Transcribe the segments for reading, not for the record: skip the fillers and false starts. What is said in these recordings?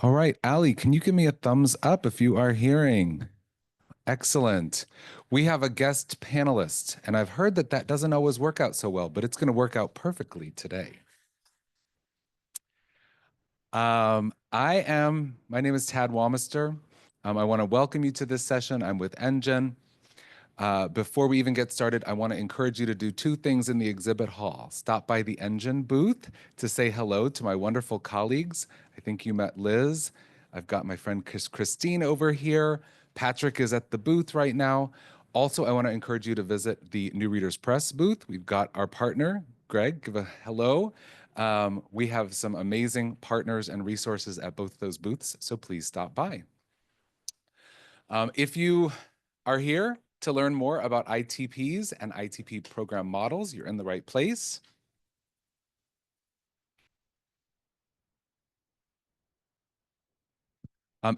All right, Ali, can you give me a thumbs up if you are hearing? Excellent. We have a guest panelist, and I've heard that that doesn't always work out so well, but it's going to work out perfectly today. My name is Tad Wamister. I want to welcome you to this session. I'm with EnGen. Before we even get started, I want to encourage you to do two things in the exhibit hall. Stop by the EnGen booth to say hello to my wonderful colleagues. I think you met Liz. I've got my friend Christine over here. Patrick is at the booth right now. Also, I want to encourage you to visit the New Readers Press booth. We've got our partner, Greg. Give a hello. We have some amazing partners and resources at both those booths, so please stop by. If you are here to learn more about ITPs and ITP program models, you're in the right place.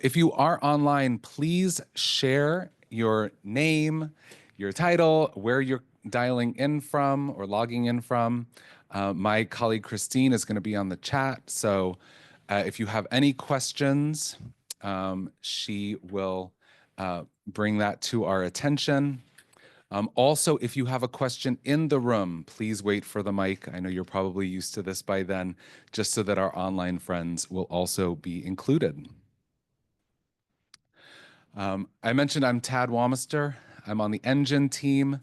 If you are online, please share your name, your title, where you're dialing in from or logging in from. My colleague Christine is going to be on the chat, so if you have any questions, she will bring that to our attention. Also, if you have a question in the room, please wait for the mic. I know you're probably used to this by then, just so that our online friends will also be included. I mentioned I'm Tad Wamister. I'm on the EnGen team.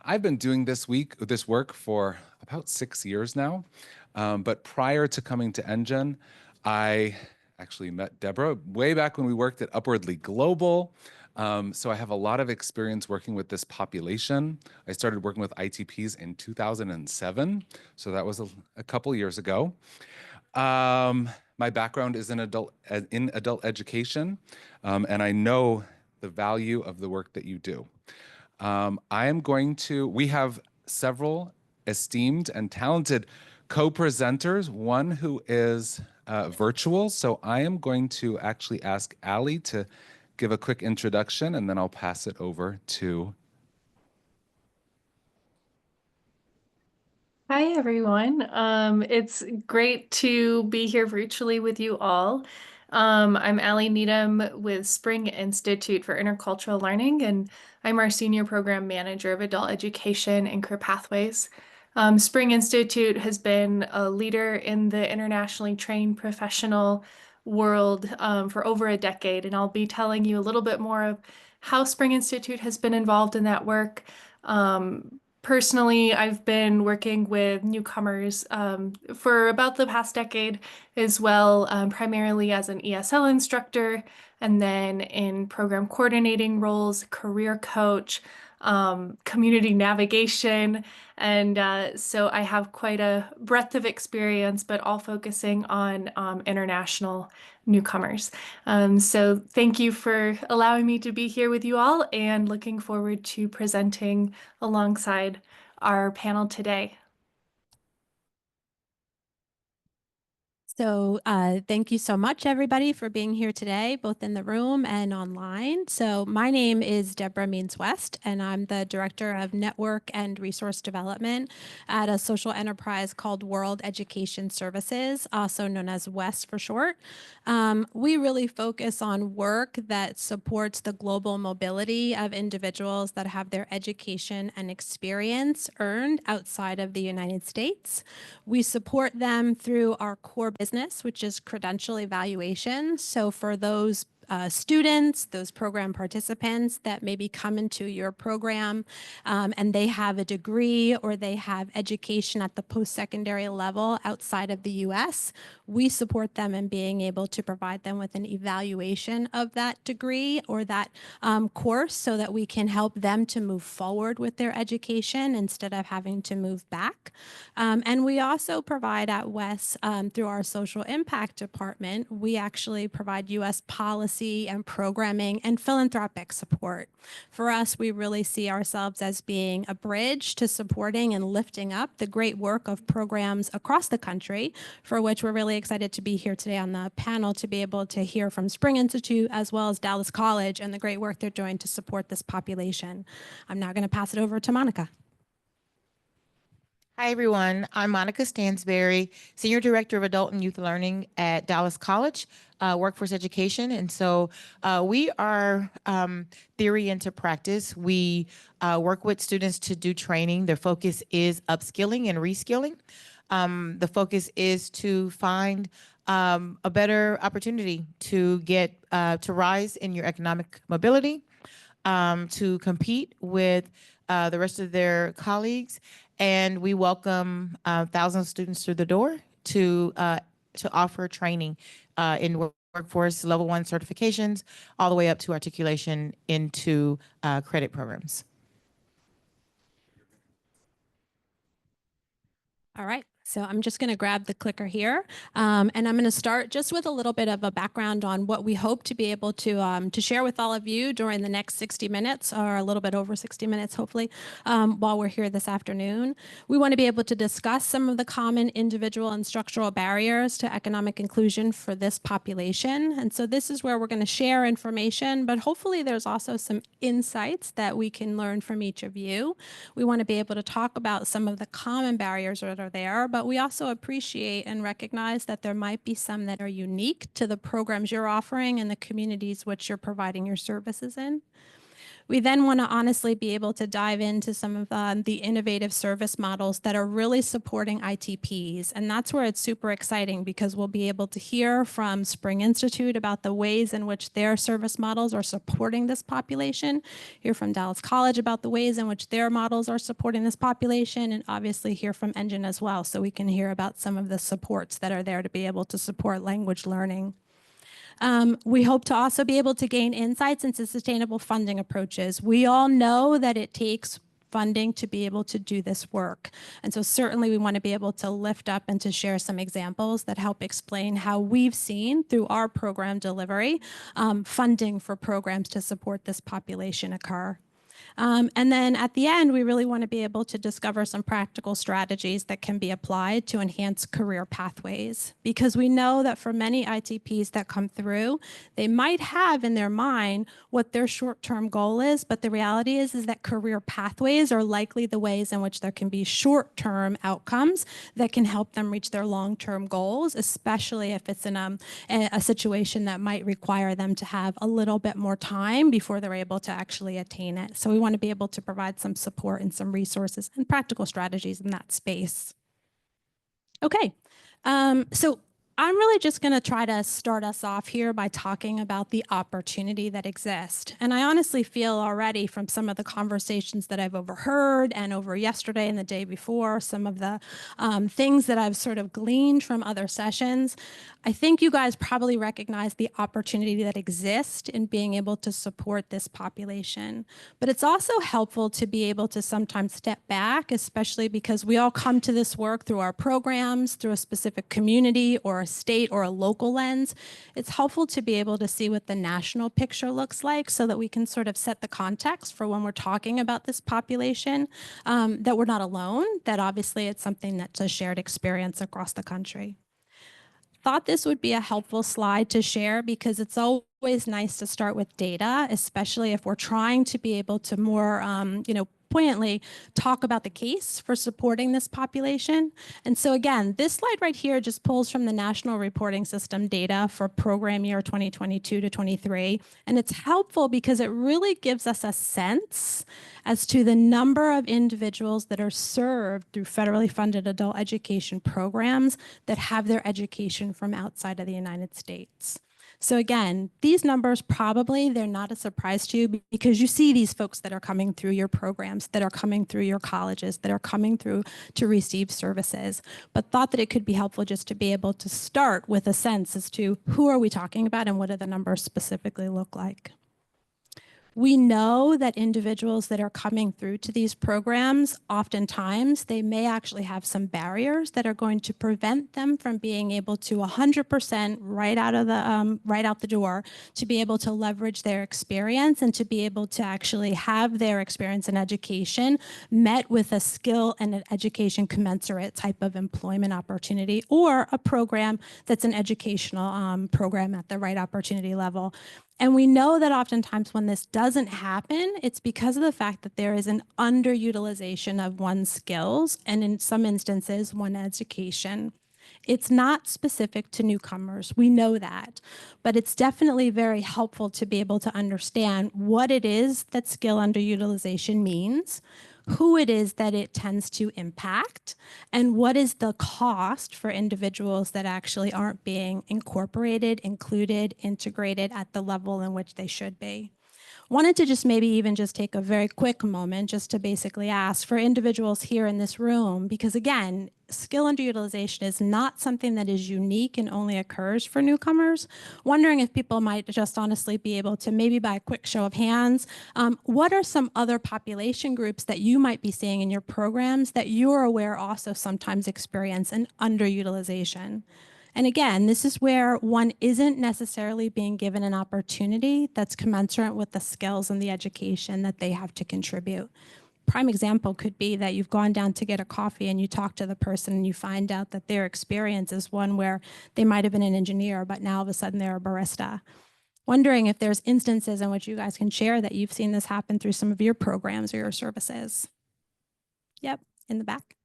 I've been doing this work for about 6 years now. But prior to coming to EnGen, I actually met Deborah way back when we worked at Upwardly Global. So I have a lot of experience working with this population. I started working with ITPs in 2007, so that was a couple years ago. My background is in adult education, and I know the value of the work that you do. We have several esteemed and talented co-presenters, one who is virtual. So I am going to actually ask Ali to give a quick introduction, and then I'll pass it over to. Hi, everyone. It's great to be here virtually with you all. I'm Allie Needham with Spring Institute for Intercultural Learning, and I'm our Senior Program Manager of Adult Education and Career Pathways. Spring Institute has been a leader in the internationally trained professional world for over a decade, and I'll be telling you a little bit more of how Spring Institute has been involved in that work. Personally, I've been working with newcomers for about the past decade as well, primarily as an ESL instructor, and then in program coordinating roles, career coach, community navigation. And so I have quite a breadth of experience, but all focusing on international newcomers. So thank you for allowing me to be here with you all and looking forward to presenting alongside our panel today. So thank you so much, everybody, for being here today, both in the room and online. So my name is Deborah Means-West, and I'm the Director of Network and Resource Development at a social enterprise called World Education Services, also known as WEST for short. We really focus on work that supports the global mobility of individuals that have their education and experience earned outside of the United States. We support them through our core business, which is credential evaluation. So for those students, those program participants that maybe come into your program and they have a degree or they have education at the post-secondary level outside of the US, we support them in being able to provide them with an evaluation of that degree or that course so that we can help them to move forward with their education instead of having to move back. And we also provide at WES through our social impact department, we actually provide US policy and programming and philanthropic support. For us, we really see ourselves as being a bridge to supporting and lifting up the great work of programs across the country, for which we're really excited to be here today on the panel to be able to hear from Spring Institute as well as Dallas College and the great work they're doing to support this population. I'm now going to pass it over to Monica. Hi, everyone. I'm Monica Stansberry, Senior Director of Adult and Youth Learning at Dallas College, Workforce Education. And so we are theory into practice. We work with students to do training. The focus is upskilling and reskilling. The focus is to find a better opportunity to get to rise in your economic mobility, to compete with the rest of their colleagues. And we welcome thousands of students through the door to offer training in workforce level 1 certifications, all the way up to articulation into credit programs. All right, so I'm just going to grab the clicker here, and I'm going to start just with a little bit of a background on what we hope to be able to share with all of you during the next 60 minutes, or a little bit over 60 minutes, hopefully, while we're here this afternoon. We want to be able to discuss some of the common individual and structural barriers to economic inclusion for this population. And so this is where we're going to share information, but hopefully there's also some insights that we can learn from each of you. We want to be able to talk about some of the common barriers that are there, but we also appreciate and recognize that there might be some that are unique to the programs you're offering and the communities which you're providing your services in. We then want to honestly be able to dive into some of the innovative service models that are really supporting ITPs. And that's where it's super exciting, because we'll be able to hear from Spring Institute about the ways in which their service models are supporting this population, hear from Dallas College about the ways in which their models are supporting this population, and obviously hear from EnGen as well, so we can hear about some of the supports that are there to be able to support language learning. We hope to also be able to gain insights into sustainable funding approaches. We all know that it takes funding to be able to do this work. And so certainly we want to be able to lift up and to share some examples that help explain how we've seen through our program delivery, funding for programs to support this population occur. And then at the end, we really want to be able to discover some practical strategies that can be applied to enhance career pathways, because we know that for many ITPs that come through, they might have in their mind what their short-term goal is, but the reality is that career pathways are likely the ways in which there can be short-term outcomes that can help them reach their long-term goals, especially if it's in a situation that might require them to have a little bit more time before they're able to actually attain it. So we want to be able to provide some support and some resources and practical strategies in that space. Okay, so I'm really just going to try to start us off here by talking about the opportunity that exists. And I honestly feel already from some of the conversations that I've overheard and over yesterday and the day before, some of the things that I've sort of gleaned from other sessions, I think you guys probably recognize the opportunity that exists in being able to support this population. But it's also helpful to be able to sometimes step back, especially because we all come to this work through our programs, through a specific community or a state or a local lens. It's helpful to be able to see what the national picture looks like, so that we can sort of set the context for when we're talking about this population, that we're not alone, that obviously it's something that's a shared experience across the country. Thought this would be a helpful slide to share, because it's always nice to start with data, especially if we're trying to be able to more, poignantly talk about the case for supporting this population. And so again, this slide right here just pulls from the National Reporting System data for program year 2022 to 23. And it's helpful because it really gives us a sense as to the number of individuals that are served through federally funded adult education programs that have their education from outside of the United States. So again, these numbers probably, they're not a surprise to you, because you see these folks that are coming through your programs, that are coming through your colleges, that are coming through to receive services, but thought that it could be helpful just to be able to start with a sense as to who are we talking about and what do the numbers specifically look like. We know that individuals that are coming through to these programs, oftentimes they may actually have some barriers that are going to prevent them from being able to 100% right out the door, to be able to leverage their experience and to be able to actually have their experience in education met with a skill and an education commensurate type of employment opportunity, or a program that's an educational program at the right opportunity level. And we know that oftentimes when this doesn't happen, it's because of the fact that there is an underutilization of one's skills and in some instances, one education. It's not specific to newcomers. We know that, but it's definitely very helpful to be able to understand what it is that skill underutilization means, who it is that it tends to impact, and what is the cost for individuals that actually aren't being incorporated, included, integrated at the level in which they should be. Wanted to just maybe even just take a very quick moment just to basically ask for individuals here in this room, because again, skill underutilization is not something that is unique and only occurs for newcomers. Wondering if people might just honestly be able to, maybe by a quick show of hands, what are some other population groups that you might be seeing in your programs that you're aware also sometimes experience an underutilization? And again, this is where one isn't necessarily being given an opportunity that's commensurate with the skills and the education that they have to contribute. Prime example could be that you've gone down to get a coffee and you talk to the person and you find out that their experience is one where they might have been an engineer, but now all of a sudden they're a barista. Wondering if there's instances in which you guys can share that you've seen this happen through some of your programs or your services. Yep, in the back.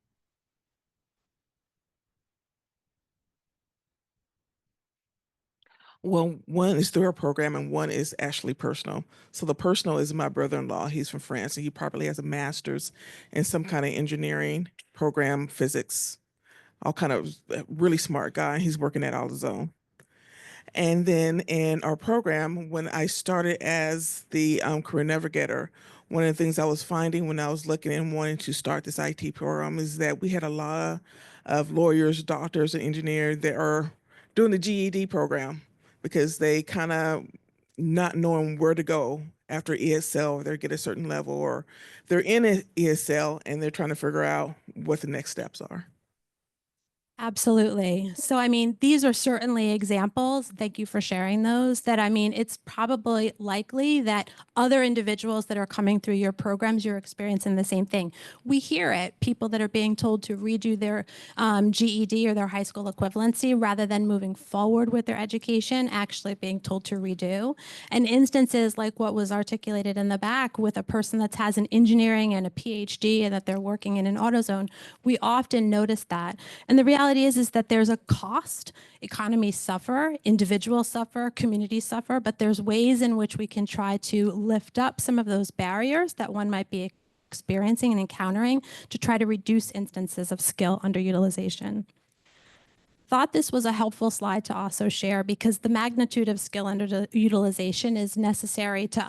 Well, one is through our program and one is actually personal. So the personal is my brother-in-law. He's from France and he probably has a master's in some kind of engineering program, physics, all kind of really smart guy. He's working that all his own. And then in our program, when I started as the career navigator, one of the things I was finding when I was looking and wanting to start this IT program is that we had a lot of lawyers, doctors, and engineers that are doing the GED program because they kind of not knowing where to go after ESL, or they get a certain level, or they're in an ESL and they're trying to figure out what the next steps are. Absolutely. So, I mean, these are certainly examples. Thank you for sharing those. That, I mean, it's probably likely that other individuals that are coming through your programs, you're experiencing the same thing. We hear it, people that are being told to redo their GED or their high school equivalency rather than moving forward with their education, actually being told to redo. And instances like what was articulated in the back with a person that has an engineering and a PhD and that they're working in an AutoZone, we often notice that. And the reality is that there's a cost. Economies suffer, individuals suffer, communities suffer, but there's ways in which we can try to lift up some of those barriers that one might be experiencing and encountering to try to reduce instances of skill underutilization. Thought this was a helpful slide to also share because the magnitude of skill underutilization is necessary to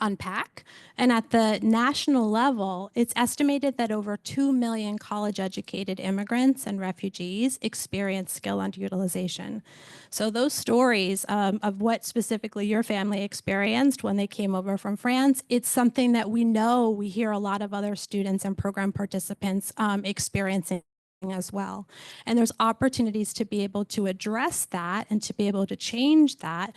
unpack. And at the national level, it's estimated that over 2 million college-educated immigrants and refugees experience skill underutilization. So those stories of what specifically your family experienced when they came over from France, it's something that we know we hear a lot of other students and program participants experiencing as well. And there's opportunities to be able to address that and to be able to change that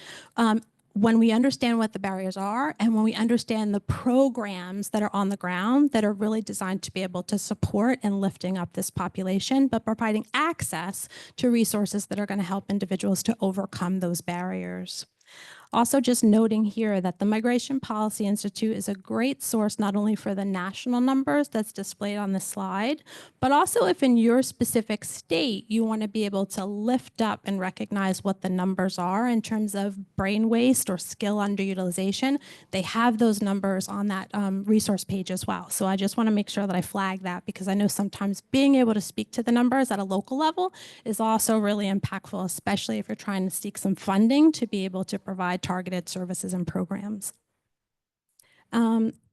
when we understand what the barriers are and when we understand the programs that are on the ground that are really designed to be able to support and lifting up this population, but providing access to resources that are going to help individuals to overcome those barriers. Also just noting here that the Migration Policy Institute is a great source not only for the national numbers that's displayed on the slide, but also if in your specific state you want to be able to lift up and recognize what the numbers are in terms of brain waste or skill underutilization, they have those numbers on that resource page as well. So I just want to make sure that I flag that because I know sometimes being able to speak to the numbers at a local level is also really impactful, especially if you're trying to seek some funding to be able to provide targeted services and programs.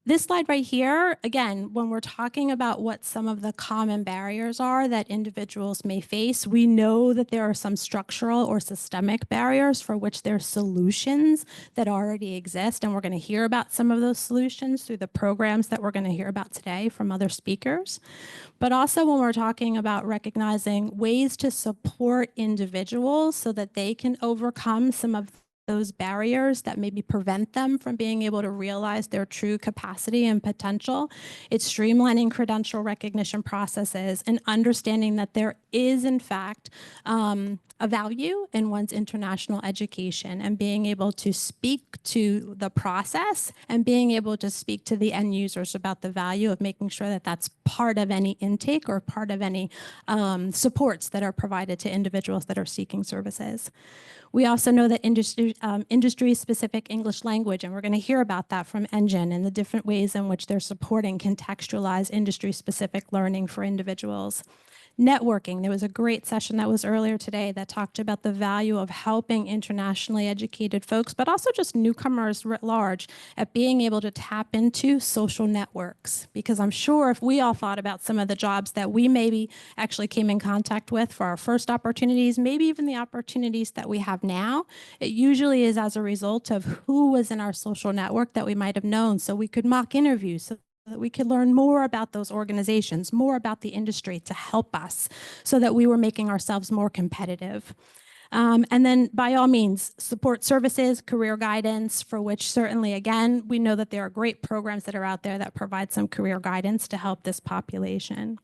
This slide right here, again, when we're talking about what some of the common barriers are that individuals may face, we know that there are some structural or systemic barriers for which there are solutions that already exist. And we're going to hear about some of those solutions through the programs that we're going to hear about today from other speakers. But also when we're talking about recognizing ways to support individuals so that they can overcome some of those barriers that maybe prevent them from being able to realize their true capacity and potential. It's streamlining credential recognition processes and understanding that there is in fact a value in one's international education, and being able to speak to the process and being able to speak to the end users about the value of making sure that that's part of any intake or part of any supports that are provided to individuals that are seeking services. We also know that industry-specific English language, and we're going to hear about that from EnGen and the different ways in which they're supporting contextualized industry-specific learning for individuals. Networking. There was a great session that was earlier today that talked about the value of helping internationally educated folks, but also just newcomers writ large, at being able to tap into social networks. Because I'm sure if we all thought about some of the jobs that we maybe actually came in contact with for our first opportunities, maybe even the opportunities that we have now, it usually is as a result of who was in our social network that we might have known. So we could mock interviews, so that we could learn more about those organizations, more about the industry to help us, so that we were making ourselves more competitive. And then by all means, support services, career guidance, for which certainly, again, we know that there are great programs that are out there that provide some career guidance to help this population.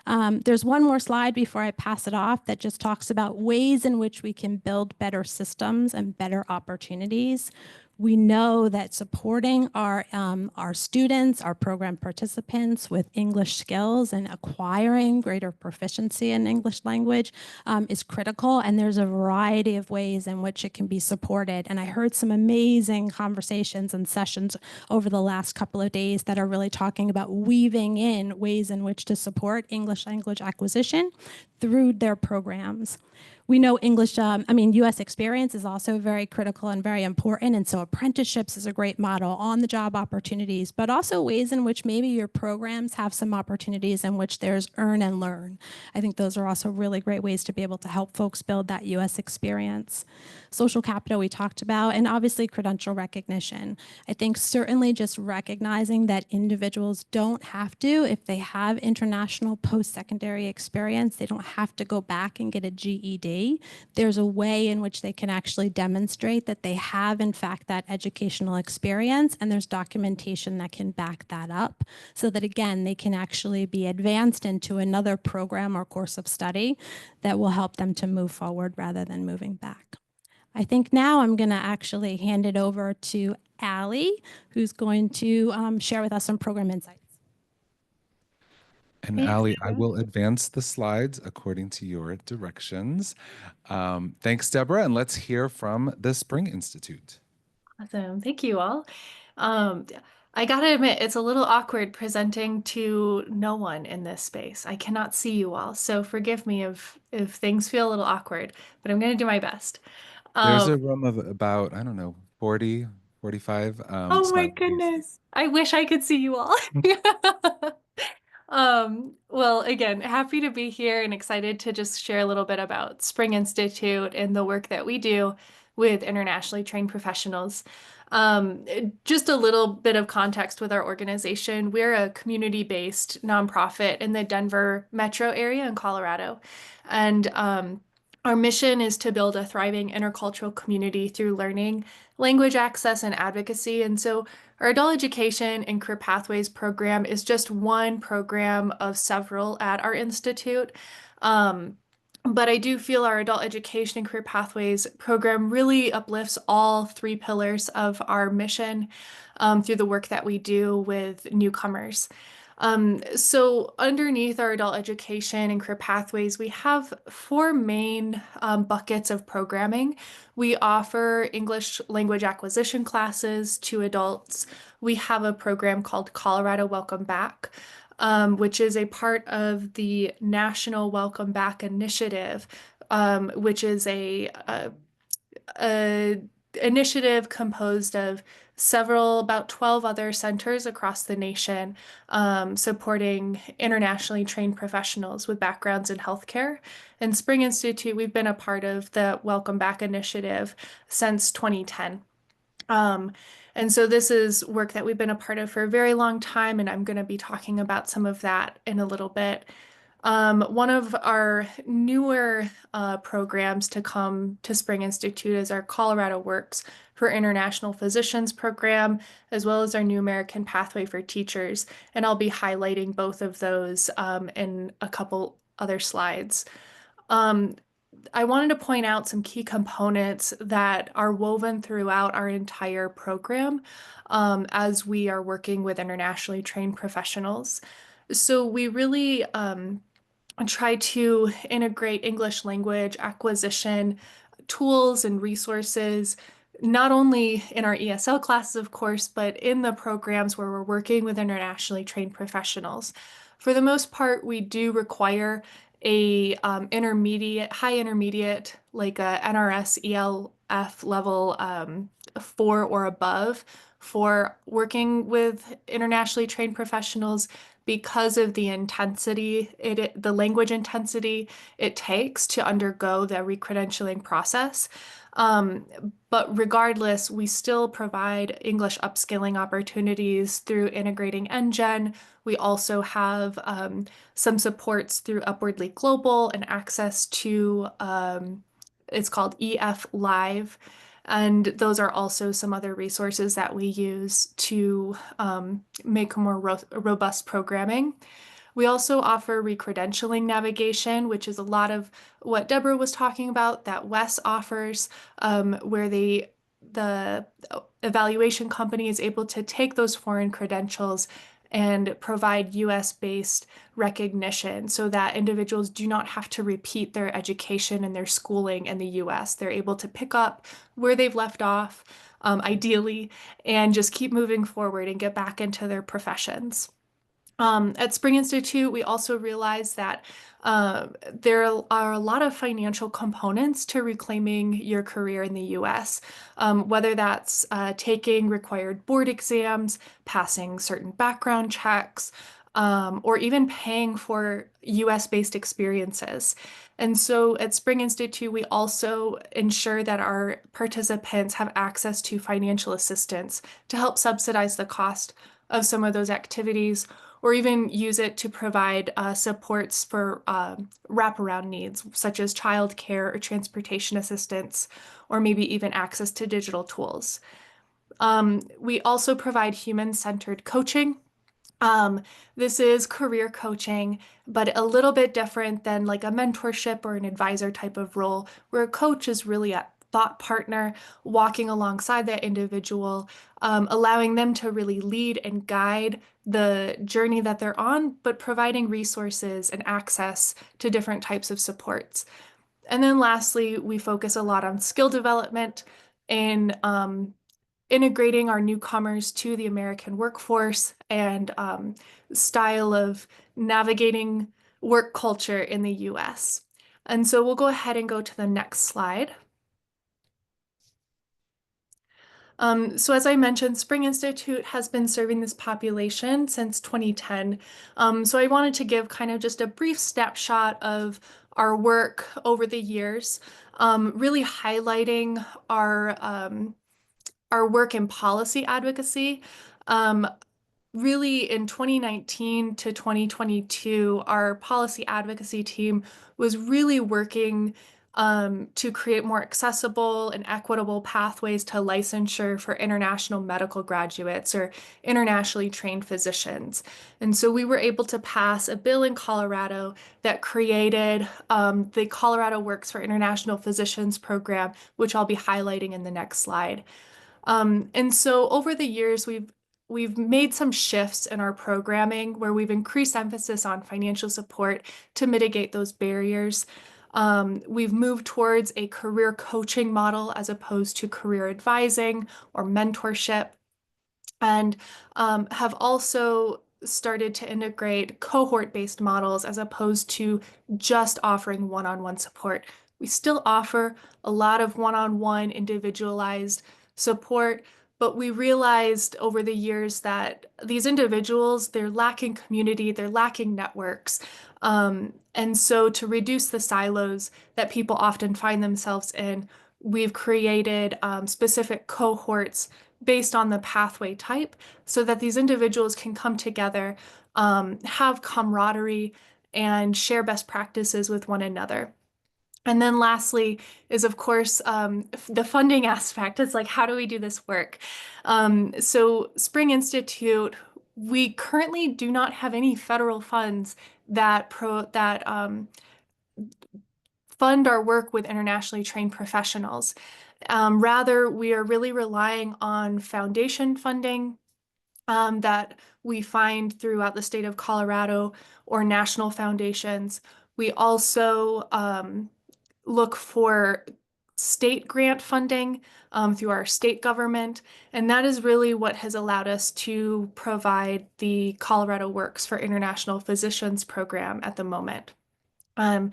There's one more slide before I pass it off that just talks about ways in which we can build better systems and better opportunities. We know that supporting our students, our program participants with English skills and acquiring greater proficiency in English language is critical, and there's a variety of ways in which it can be supported. And I heard some amazing conversations and sessions over the last couple of days that are really talking about weaving in ways in which to support English language acquisition through their programs. We know US experience is also very critical and very important. And so apprenticeships is a great model, on the job opportunities, but also ways in which maybe your programs have some opportunities in which there's earn and learn. I think those are also really great ways to be able to help folks build that US experience. Social capital we talked about, and obviously credential recognition. I think certainly just recognizing that individuals don't have to, if they have international post-secondary experience, they don't have to go back and get a GED. There's a way in which they can actually demonstrate that they have, in fact, that educational experience, and there's documentation that can back that up, so that, again, they can actually be advanced into another program or course of study that will help them to move forward rather than moving back. I think now I'm going to actually hand it over to Allie, who's going to share with us some program insights. And Allie, I will advance the slides according to your directions. Thanks, Deborah, and let's hear from the Spring Institute. Awesome. Thank you all. I gotta admit, it's a little awkward presenting to no one in this space. I cannot see you all, so forgive me if things feel a little awkward, but I'm going to do my best. There's a room of about, I don't know, 40, 45. Oh my goodness. I wish I could see you all. Well, again, happy to be here and excited to just share a little bit about Spring Institute and the work that we do with internationally trained professionals. Just a little bit of context with our organization. We're a community-based nonprofit in the Denver metro area in Colorado. And our mission is to build a thriving intercultural community through learning, language access, and advocacy. And so our adult education and career pathways program is just one program of several at our institute. But I do feel our adult education and career pathways program really uplifts all three pillars of our mission through the work that we do with newcomers. So underneath our adult education and career pathways, we have four main buckets of programming. We offer English language acquisition classes to adults. We have a program called Colorado Welcome Back, which is a part of the National Welcome Back Initiative, which is a initiative composed of about 12 other centers across the nation, supporting internationally trained professionals with backgrounds in healthcare. And Spring Institute, we've been a part of the Welcome Back Initiative since 2010. And so this is work that we've been a part of for a very long time, and I'm going to be talking about some of that in a little bit. One of our newer programs to come to Spring Institute is our Colorado Works for International Physicians program, as well as our New American Pathway for Teachers. And I'll be highlighting both of those in a couple other slides. I wanted to point out some key components that are woven throughout our entire program as we are working with internationally trained professionals. So we really try to integrate English language acquisition tools and resources, not only in our ESL classes, of course, but in the programs where we're working with internationally trained professionals. For the most part, we do require a high intermediate, like a NRS ELF level 4 or above for working with internationally trained professionals because of the intensity, the language intensity it takes to undergo the recredentialing process. But regardless, we still provide English upskilling opportunities through integrating EnGen. We also have some supports through Upwardly Global and access to, it's called EF Live. And those are also some other resources that we use to make more robust programming. We also offer recredentialing navigation, which is a lot of what Deborah was talking about that WES offers, where the evaluation company is able to take those foreign credentials and provide US-based recognition so that individuals do not have to repeat their education and their schooling in the US. They're able to pick up where they've left off, ideally, and just keep moving forward and get back into their professions. At Spring Institute, we also realized that there are a lot of financial components to reclaiming your career in the US, whether that's taking required board exams, passing certain background checks, or even paying for US-based experiences. And so at Spring Institute, we also ensure that our participants have access to financial assistance to help subsidize the cost of some of those activities, or even use it to provide supports for wraparound needs, such as childcare or transportation assistance, or maybe even access to digital tools. We also provide human-centered coaching. This is career coaching, but a little bit different than like a mentorship or an advisor type of role, where a coach is really a thought partner walking alongside that individual, allowing them to really lead and guide the journey that they're on, but providing resources and access to different types of supports. And then lastly, we focus a lot on skill development and integrating our newcomers to the American workforce and style of navigating work culture in the US. And so we'll go ahead and go to the next slide. So as I mentioned, Spring Institute has been serving this population since 2010. So I wanted to give kind of just a brief snapshot of our work over the years, really highlighting our work in policy advocacy. Really in 2019 to 2022, our policy advocacy team was really working to create more accessible and equitable pathways to licensure for international medical graduates or internationally trained physicians. And so we were able to pass a bill in Colorado that created the Colorado Works for International Physicians program, which I'll be highlighting in the next slide. And so over the years, we've made some shifts in our programming where we've increased emphasis on financial support to mitigate those barriers. We've moved towards a career coaching model as opposed to career advising or mentorship, and have also started to integrate cohort-based models as opposed to just offering one-on-one support. We still offer a lot of one-on-one individualized support, but we realized over the years that these individuals, they're lacking community, they're lacking networks. And so to reduce the silos that people often find themselves in, we've created specific cohorts based on the pathway type so that these individuals can come together, have camaraderie, and share best practices with one another. And then lastly is, of course, the funding aspect. It's like, how do we do this work? So Spring Institute, we currently do not have any federal funds that fund our work with internationally trained professionals. Rather, we are really relying on foundation funding that we find throughout the state of Colorado or national foundations. We also look for state grant funding through our state government, and that is really what has allowed us to provide the Colorado Works for International Physicians program at the moment. And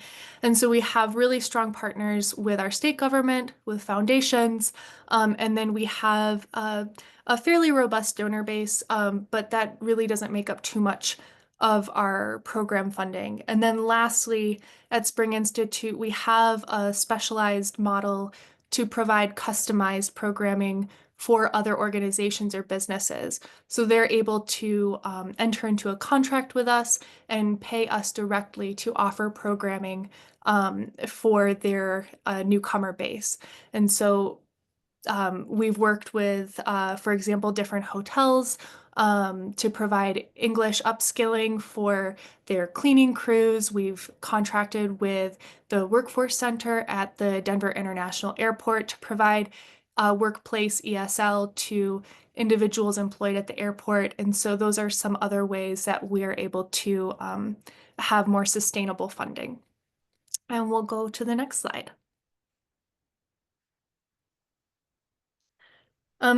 so we have really strong partners with our state government, with foundations, and then we have a fairly robust donor base, but that really doesn't make up too much of our program funding. And then lastly, at Spring Institute, we have a specialized model to provide customized programming for other organizations or businesses. So they're able to enter into a contract with us and pay us directly to offer programming for their newcomer base. And so we've worked with, for example, different hotels to provide English upskilling for their cleaning crews. We've contracted with the Workforce Center at the Denver International Airport to provide workplace ESL to individuals employed at the airport. And so those are some other ways that we are able to have more sustainable funding. And we'll go to the next slide.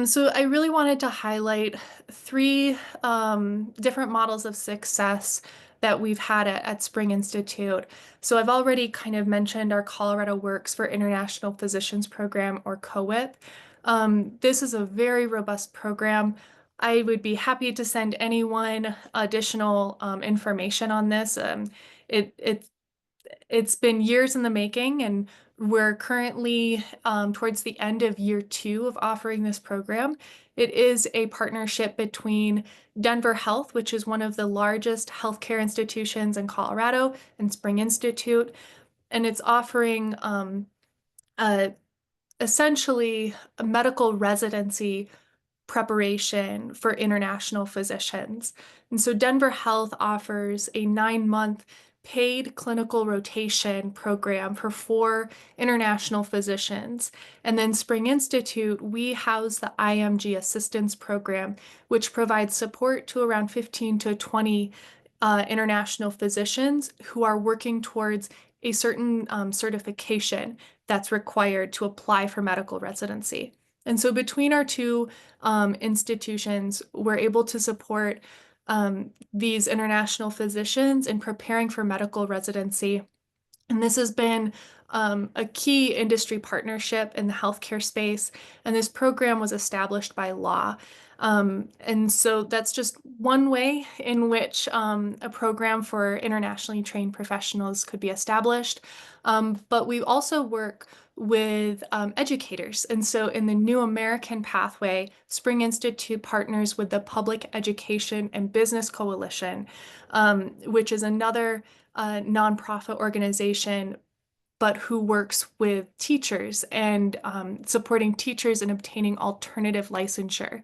So I really wanted to highlight three different models of success that we've had at Spring Institute. So I've already kind of mentioned our Colorado Works for International Physicians program, or COWIP. This is a very robust program. I would be happy to send anyone additional information on this. It's been years in the making, and we're currently towards the end of year 2 of offering this program. It is a partnership between Denver Health, which is one of the largest healthcare institutions in Colorado, and Spring Institute, and it's offering essentially a medical residency preparation for international physicians. And so Denver Health offers a 9-month paid clinical rotation program for 4 international physicians. And then Spring Institute, we house the IMG Assistance Program, which provides support to around 15 to 20 international physicians who are working towards a certain certification that's required to apply for medical residency. And so between our two institutions, we're able to support these international physicians in preparing for medical residency. And this has been a key industry partnership in the healthcare space. And this program was established by law. And so that's just one way in which a program for internationally trained professionals could be established. But we also work with educators. And so in the New American Pathway, Spring Institute partners with the Public Education and Business Coalition, which is another nonprofit organization, but who works with teachers and supporting teachers in obtaining alternative licensure.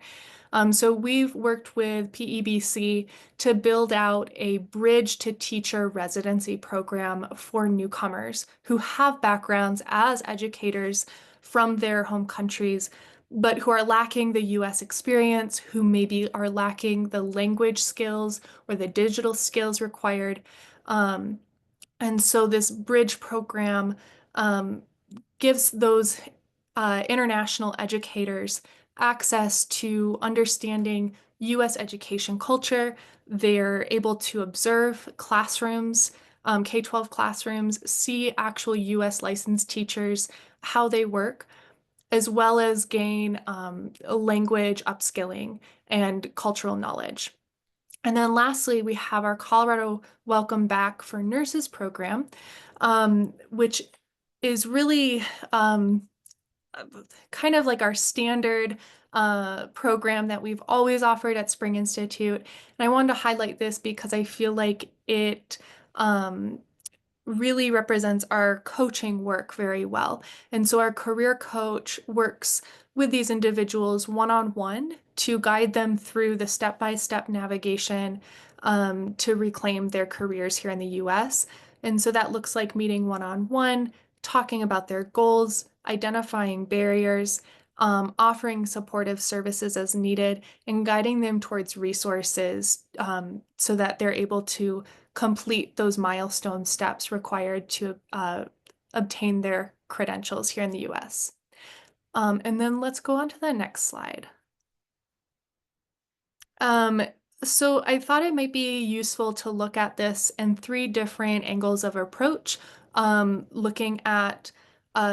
So we've worked with PEBC to build out a bridge to teacher residency program for newcomers who have backgrounds as educators from their home countries, but who are lacking the US experience, who maybe are lacking the language skills or the digital skills required. And so this bridge program gives those international educators access to understanding US education culture. They're able to observe classrooms, K-12 classrooms, see actual US licensed teachers, how they work, as well as gain language upskilling and cultural knowledge. And then lastly, we have our Colorado Welcome Back for Nurses program, which is really kind of like our standard program that we've always offered at Spring Institute. And I wanted to highlight this because I feel like it really represents our coaching work very well. And so our career coach works with these individuals one-on-one to guide them through the step-by-step navigation to reclaim their careers here in the US. And so that looks like meeting one-on-one talking about their goals, identifying barriers, offering supportive services as needed, and guiding them towards resources so that they're able to complete those milestone steps required to obtain their credentials here in the US. And then let's go on to the next slide. So I thought it might be useful to look at this in 3 different angles of approach, looking at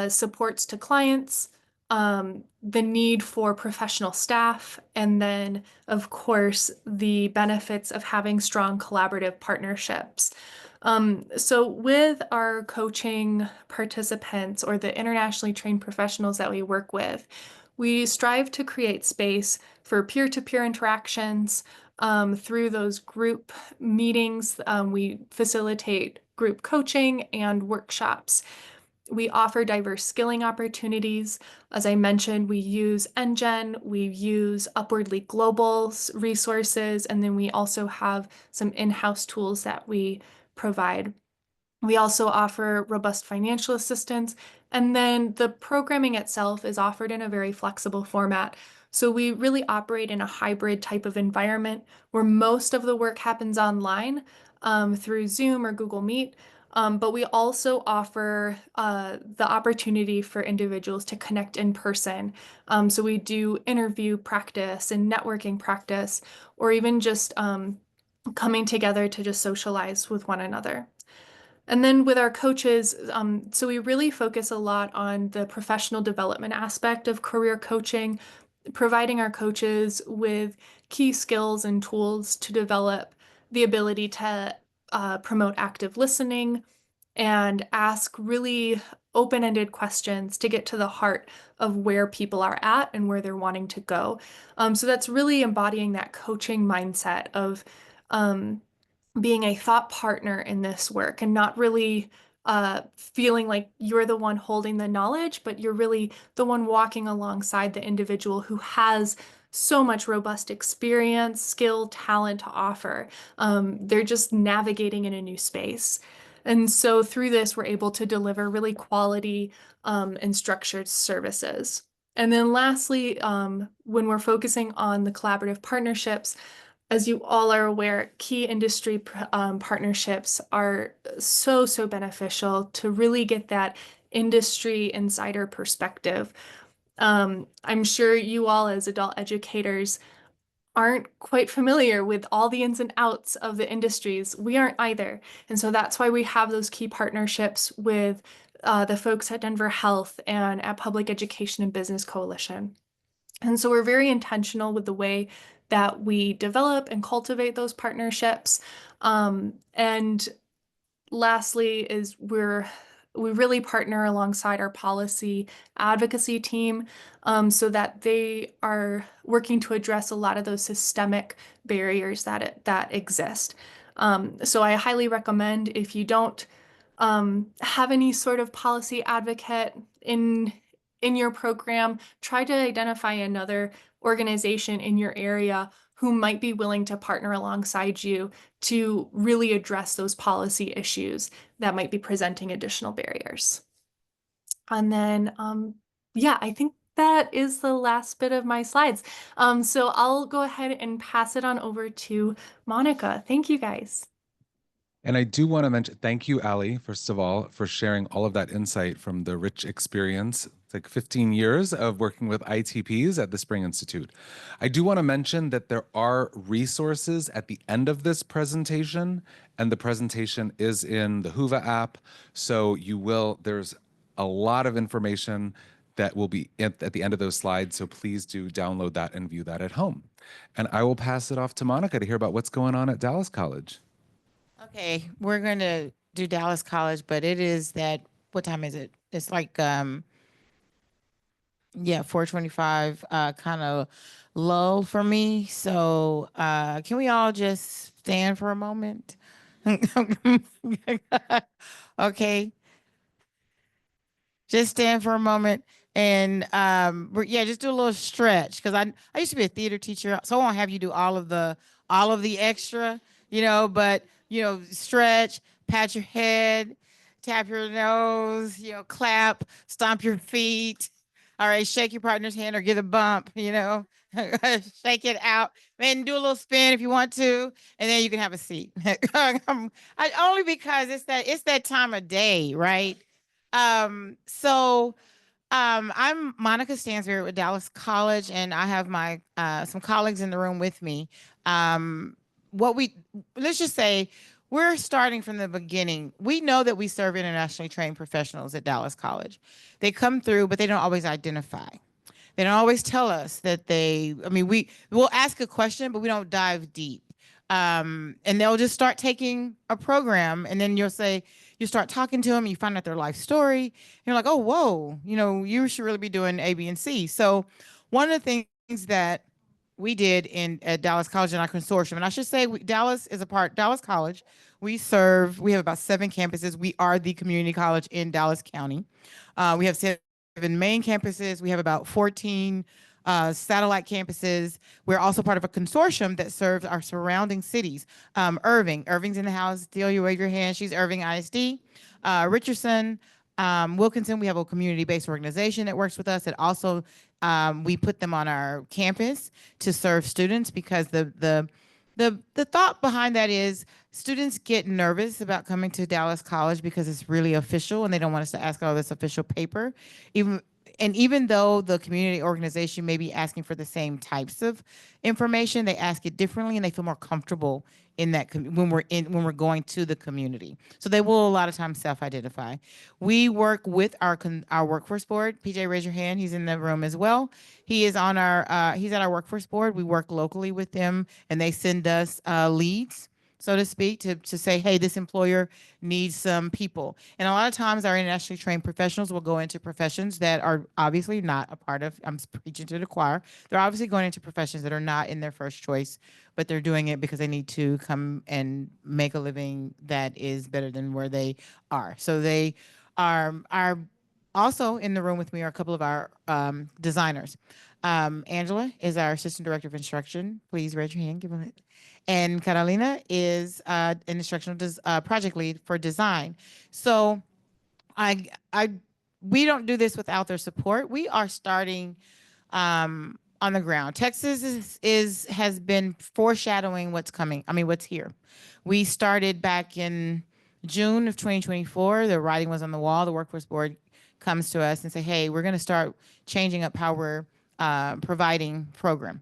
supports to clients, the need for professional staff, and then, of course, the benefits of having strong collaborative partnerships. So with our coaching participants or the internationally trained professionals that we work with, we strive to create space for peer-to-peer interactions through those group meetings. We facilitate group coaching and workshops. We offer diverse skilling opportunities. As I mentioned, we use EnGen, we use Upwardly Global resources, and then we also have some in-house tools that we provide. We also offer robust financial assistance, and then the programming itself is offered in a very flexible format. So we really operate in a hybrid type of environment where most of the work happens online through Zoom or Google Meet. But we also offer the opportunity for individuals to connect in person. So we do interview practice and networking practice, or even just coming together to just socialize with one another. And then with our coaches, so we really focus a lot on the professional development aspect of career coaching, providing our coaches with key skills and tools to develop the ability to promote active listening and ask really open-ended questions to get to the heart of where people are at and where they're wanting to go. So that's really embodying that coaching mindset of being a thought partner in this work and not really feeling like you're the one holding the knowledge, but you're really the one walking alongside the individual who has so much robust experience, skill, talent to offer. They're just navigating in a new space. And so through this, we're able to deliver really quality and structured services. And then lastly, when we're focusing on the collaborative partnerships, as you all are aware, key industry partnerships are so beneficial to really get that industry insider perspective. I'm sure you all as adult educators aren't quite familiar with all the ins and outs of the industries. We aren't either. And so that's why we have those key partnerships with the folks at Denver Health and at Public Education and Business Coalition. And so we're very intentional with the way that we develop and cultivate those partnerships. And lastly is we really partner alongside our policy advocacy team so that they are working to address a lot of those systemic barriers that exist. So I highly recommend, if you don't have any sort of policy advocate in your program, try to identify another organization in your area who might be willing to partner alongside you to really address those policy issues that might be presenting additional barriers. And then, yeah, I think that is the last bit of my slides. So I'll go ahead and pass it on over to Monica. Thank you, guys. And I do want to mention, thank you, Ali, first of all, for sharing all of that insight from the rich experience. It's like 15 years of working with ITPs at the Spring Institute. I do want to mention that there are resources at the end of this presentation, and the presentation is in the Whova app. So there's a lot of information that will be at the end of those slides. So please do download that and view that at home. And I will pass it off to Monica to hear about what's going on at Dallas College. Okay, we're going to do Dallas College, but it is what time is it? It's like, 4:25, kind of low for me. So can we all just stand for a moment? Okay. Just stand for a moment and just do a little stretch, because I used to be a theater teacher, so I won't have you do all of the extra, but stretch, pat your head, tap your nose, clap, stomp your feet. All right, shake your partner's hand or give a bump, shake it out. And do a little spin if you want to, and then you can have a seat. Only because it's that time of day, right? I'm Monica Stansberry with Dallas College, and I have my some colleagues in the room with me. Um, let's just say we're starting from the beginning. We know that we serve internationally trained professionals at Dallas College. They come through, but they don't always identify. They don't always tell us that we'll ask a question, but we don't dive deep. And they'll just start taking a program, and then you start talking to them, you find out their life story, and you're like, oh, whoa, you should really be doing A, B, and C. So one of the things that we did at Dallas College in our consortium, and I should say Dallas College, we have about 7 campuses. We are the community college in Dallas County. We have 7 main campuses. We have about 14 satellite campuses. We're also part of a consortium that serves our surrounding cities. Irving's in the house. Delia, wave your hand. She's Irving ISD. Richardson, Wilkinson, we have a community-based organization that works with us. It also, we put them on our campus to serve students because the thought behind that is students get nervous about coming to Dallas College because it's really official and they don't want us to ask all this official paper. Even though the community organization may be asking for the same types of information, they ask it differently and they feel more comfortable in that when we're going to the community. So they will a lot of times self-identify. We work with our workforce board. PJ, raise your hand. He's in the room as well. He is on he's at our workforce board. We work locally with them and they send us leads, so to speak, to say, hey, this employer needs some people. And a lot of times our internationally trained professionals will go into professions that are obviously not a part of, I'm preaching to the choir, they're obviously going into professions that are not in their first choice, but they're doing it because they need to come and make a living that is better than where they are. So they are also in the room with me are a couple of our designers. Angela is our assistant director of instruction. Please raise your hand, give them it. And Carolina is an instructional project lead for design. So we don't do this without their support. We are starting on the ground. Texas has been foreshadowing what's coming. What's here. We started back in June of 2024. The writing was on the wall. The workforce board comes to us and say, hey, we're going to start changing up how we're providing programs.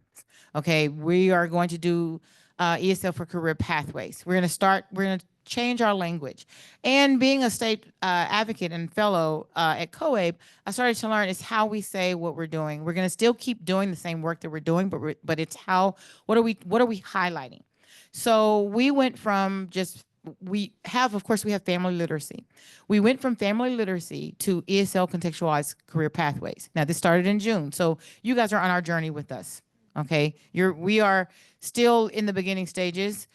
Okay, we are going to do ESL for career pathways. We're going to change our language. And being a state advocate and fellow at COABE, I started to learn is how we say what we're doing. We're going to still keep doing the same work that we're doing, but it's what are we highlighting? So we went from we have family literacy. We went from family literacy to ESL contextualized career pathways. Now this started in June. So you guys are on our journey with us. Okay, we are still in the beginning stages.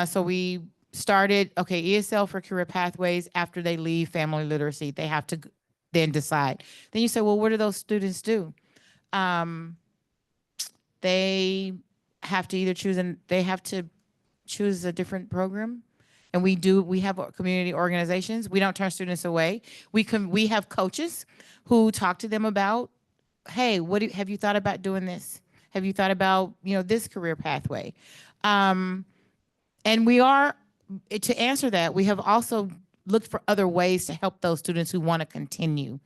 So we started, ESL for career pathways. After they leave family literacy, they have to then decide. Then you say, well, what do those students do? They have to choose a different program. And we have community organizations. We don't turn students away. We have coaches who talk to them about, hey, have you thought about doing this? Have you thought about, this career pathway? And to answer that, we have also looked for other ways to help those students who want to continue.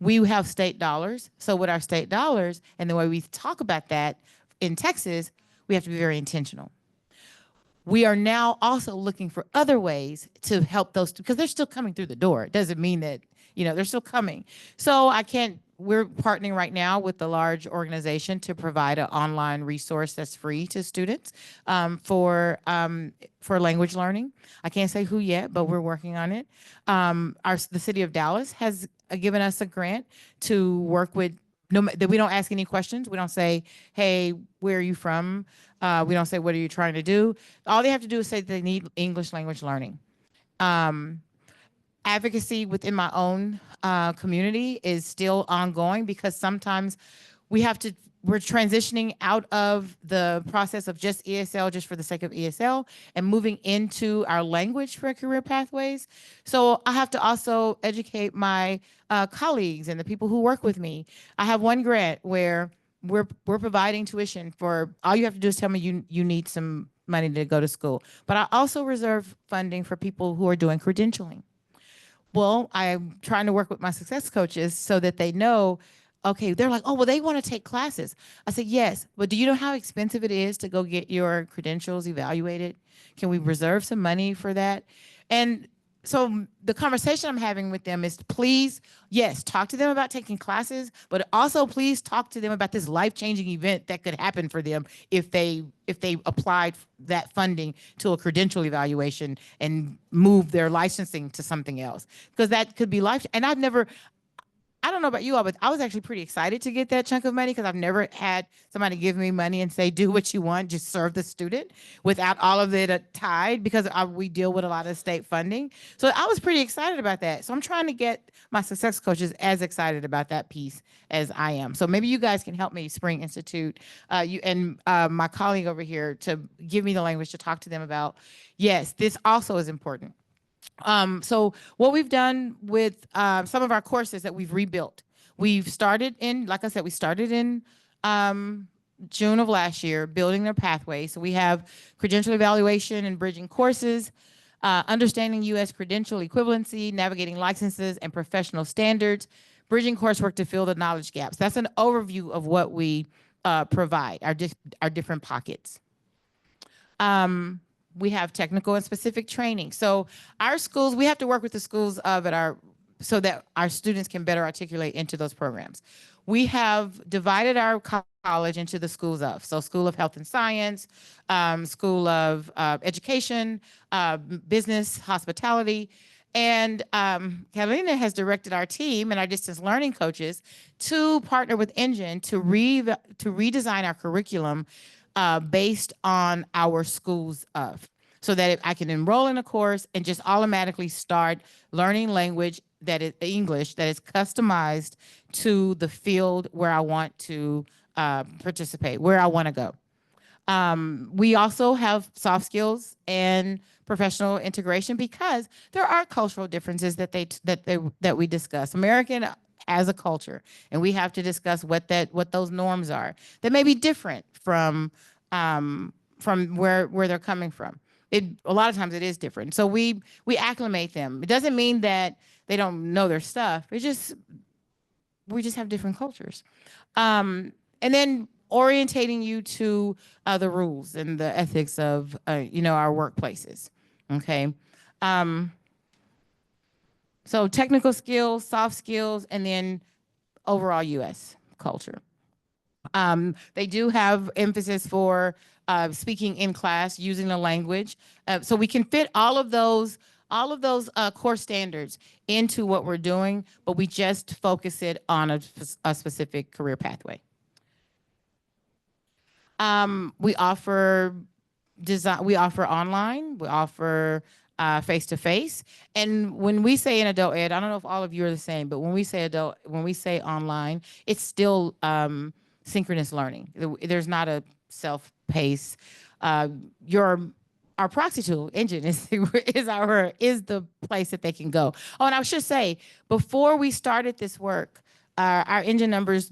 We have state dollars. So with our state dollars and the way we talk about that in Texas, we have to be very intentional. We are now also looking for other ways to help those, because they're still coming through the door. It doesn't mean that, they're still coming. So we're partnering right now with a large organization to provide an online resource that's free to students for language learning. I can't say who yet, but we're working on it. The city of Dallas has given us a grant to work with. That we don't ask any questions. We don't say, hey, where are you from? We don't say, what are you trying to do? All they have to do is say they need English language learning. Advocacy within my own community is still ongoing because sometimes we have to we're transitioning out of the process of just ESL, just for the sake of ESL, and moving into our language for career pathways. So I have to also educate my colleagues and the people who work with me. I have one grant where we're providing tuition for, all you have to do is tell me you need some money to go to school. But I also reserve funding for people who are doing credentialing. Well, I'm trying to work with my success coaches so that they know, okay, they're like, oh, well, they want to take classes. I said, yes, but do you know how expensive it is to go get your credentials evaluated? Can we reserve some money for that? And so the conversation I'm having with them is, please, yes, talk to them about taking classes, but also please talk to them about this life-changing event that could happen for them if they applied that funding to a credential evaluation and move their licensing to something else, because that could be life. And I don't know about you all, but I was actually pretty excited to get that chunk of money, because I've never had somebody give me money and say, do what you want, just serve the student, without all of it tied, because we deal with a lot of state funding. So I was pretty excited about that. So I'm trying to get my success coaches as excited about that piece as I am. So maybe you guys can help me, Spring Institute, you and my colleague over here, to give me the language to talk to them about, yes, this also is important. So what we've done with some of our courses that we've rebuilt, we've started in, like I said, we started in June of last year, building their pathway. So we have credential evaluation and bridging courses, understanding U.S. credential equivalency, navigating licenses and professional standards, bridging coursework to fill the knowledge gaps. That's an overview of what we provide, our different pockets. We have technical and specific training. So our schools, we have to work with the schools so that our students can better articulate into those programs. We have divided our college into the schools of, so School of Health and Science, School of Education, Business, Hospitality. And Catalina has directed our team and our distance learning coaches to partner with EnGen to redesign our curriculum based on our schools of, so that I can enroll in a course and just automatically start learning language that is English, that is customized to the field where I want to participate, where I want to go. We also have soft skills and professional integration, because there are cultural differences that we discuss. American as a culture, and we have to discuss what those norms are that may be different from where they're coming from. A lot of times it is different. So we acclimate them. It doesn't mean that they don't know their stuff. We just have different cultures. And then orientating you to the rules and the ethics of our workplaces. Okay. So technical skills, soft skills, and then overall U.S. culture. They do have emphasis for speaking in class, using the language. So we can fit all of those core standards into what we're doing, but we just focus it on a specific career pathway. We offer design, we offer online, we offer face-to-face. And when we say in adult ed, I don't know if all of you are the same, but when we say online, it's still synchronous learning. There's not a self-pace. Our proxy tool, EnGen, is the place that they can go. Oh, and I should say, before we started this work, our EnGen numbers,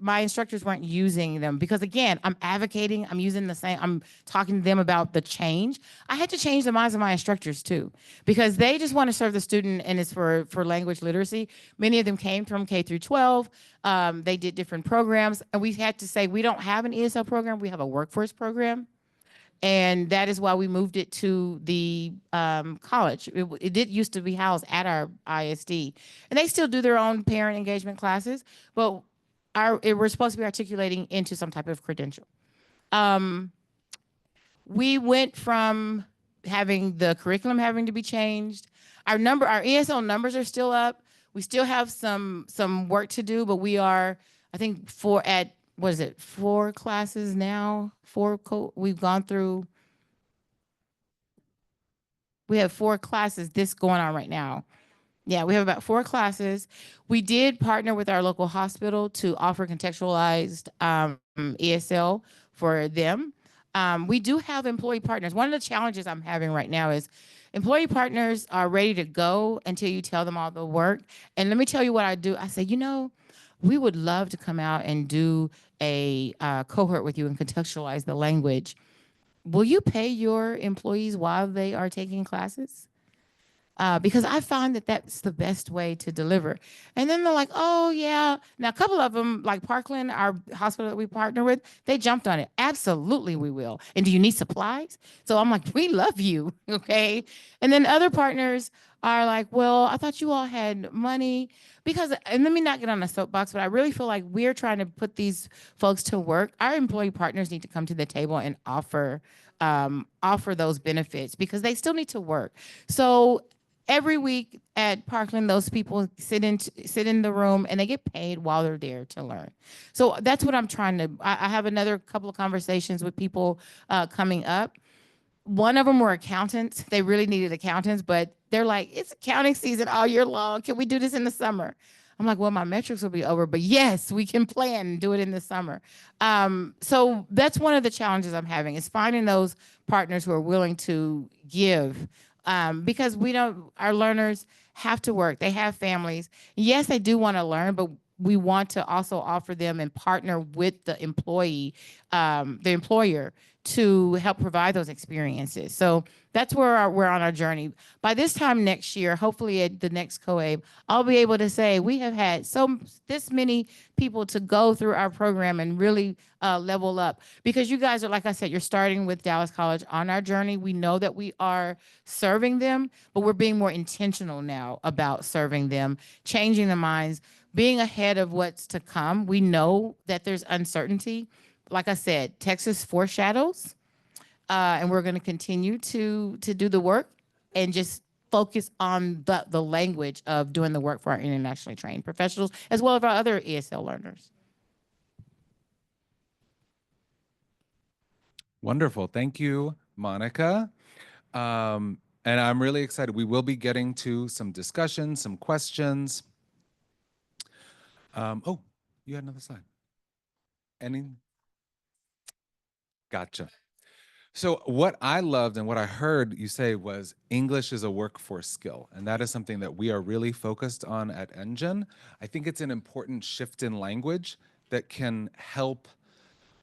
my instructors weren't using them, because again, I'm advocating, I'm talking to them about the change. I had to change the minds of my instructors too, because they just want to serve the student, and it's for language literacy. Many of them came from K through 12. They did different programs, and we had to say, we don't have an ESL program, we have a workforce program. And that is why we moved it to the college. It did used to be housed at our ISD. And they still do their own parent engagement classes, but we're supposed to be articulating into some type of credential. We went from having the curriculum having to be changed. Our ESL numbers are still up. We still have some work to do, but we are, I think, what is it, 4 classes now? We've gone through, we have 4 classes going on right now. Yeah, we have about 4 classes. We did partner with our local hospital to offer contextualized ESL for them. We do have employee partners. One of the challenges I'm having right now is employee partners are ready to go until you tell them all the work. And let me tell you what I do. I say, we would love to come out and do a cohort with you and contextualize the language. Will you pay your employees while they are taking classes? Because I find that that's the best way to deliver. And then they're like, oh, yeah. Now, a couple of them, like Parkland, our hospital that we partner with, they jumped on it. Absolutely, we will. And do you need supplies? So I'm like, we love you. Okay. And then other partners are like, well, I thought you all had money. Because, and let me not get on a soapbox, but I really feel like we're trying to put these folks to work. Our employee partners need to come to the table and offer those benefits because they still need to work. So every week at Parkland, those people sit in the room and they get paid while they're there to learn. So that's what I'm trying to. I have another couple of conversations with people coming up. One of them were accountants. They really needed accountants, but they're like, it's accounting season all year long. Can we do this in the summer? I'm like, well, my metrics will be over, but yes, we can plan and do it in the summer. So that's one of the challenges I'm having is finding those partners who are willing to give because our learners have to work. They have families. Yes, they do want to learn, but we want to also offer them and partner with the employer to help provide those experiences. So that's where we're on our journey. By this time next year, hopefully at the next COABE, I'll be able to say we have had this many people to go through our program and really level up. Because you guys are, like I said, you're starting with Dallas College on our journey. We know that we are serving them, but we're being more intentional now about serving them, changing the minds, being ahead of what's to come. We know that there's uncertainty. Like I said, Texas foreshadows, and we're going to continue to do the work and just focus on the language of doing the work for our internationally trained professionals, as well as our other ESL learners. Wonderful. Thank you, Monica. And I'm really excited. We will be getting to some discussion, some questions. Oh, you had another slide. Any? Gotcha. So what I loved and what I heard you say was English is a workforce skill. And that is something that we are really focused on at EnGen. I think it's an important shift in language that can help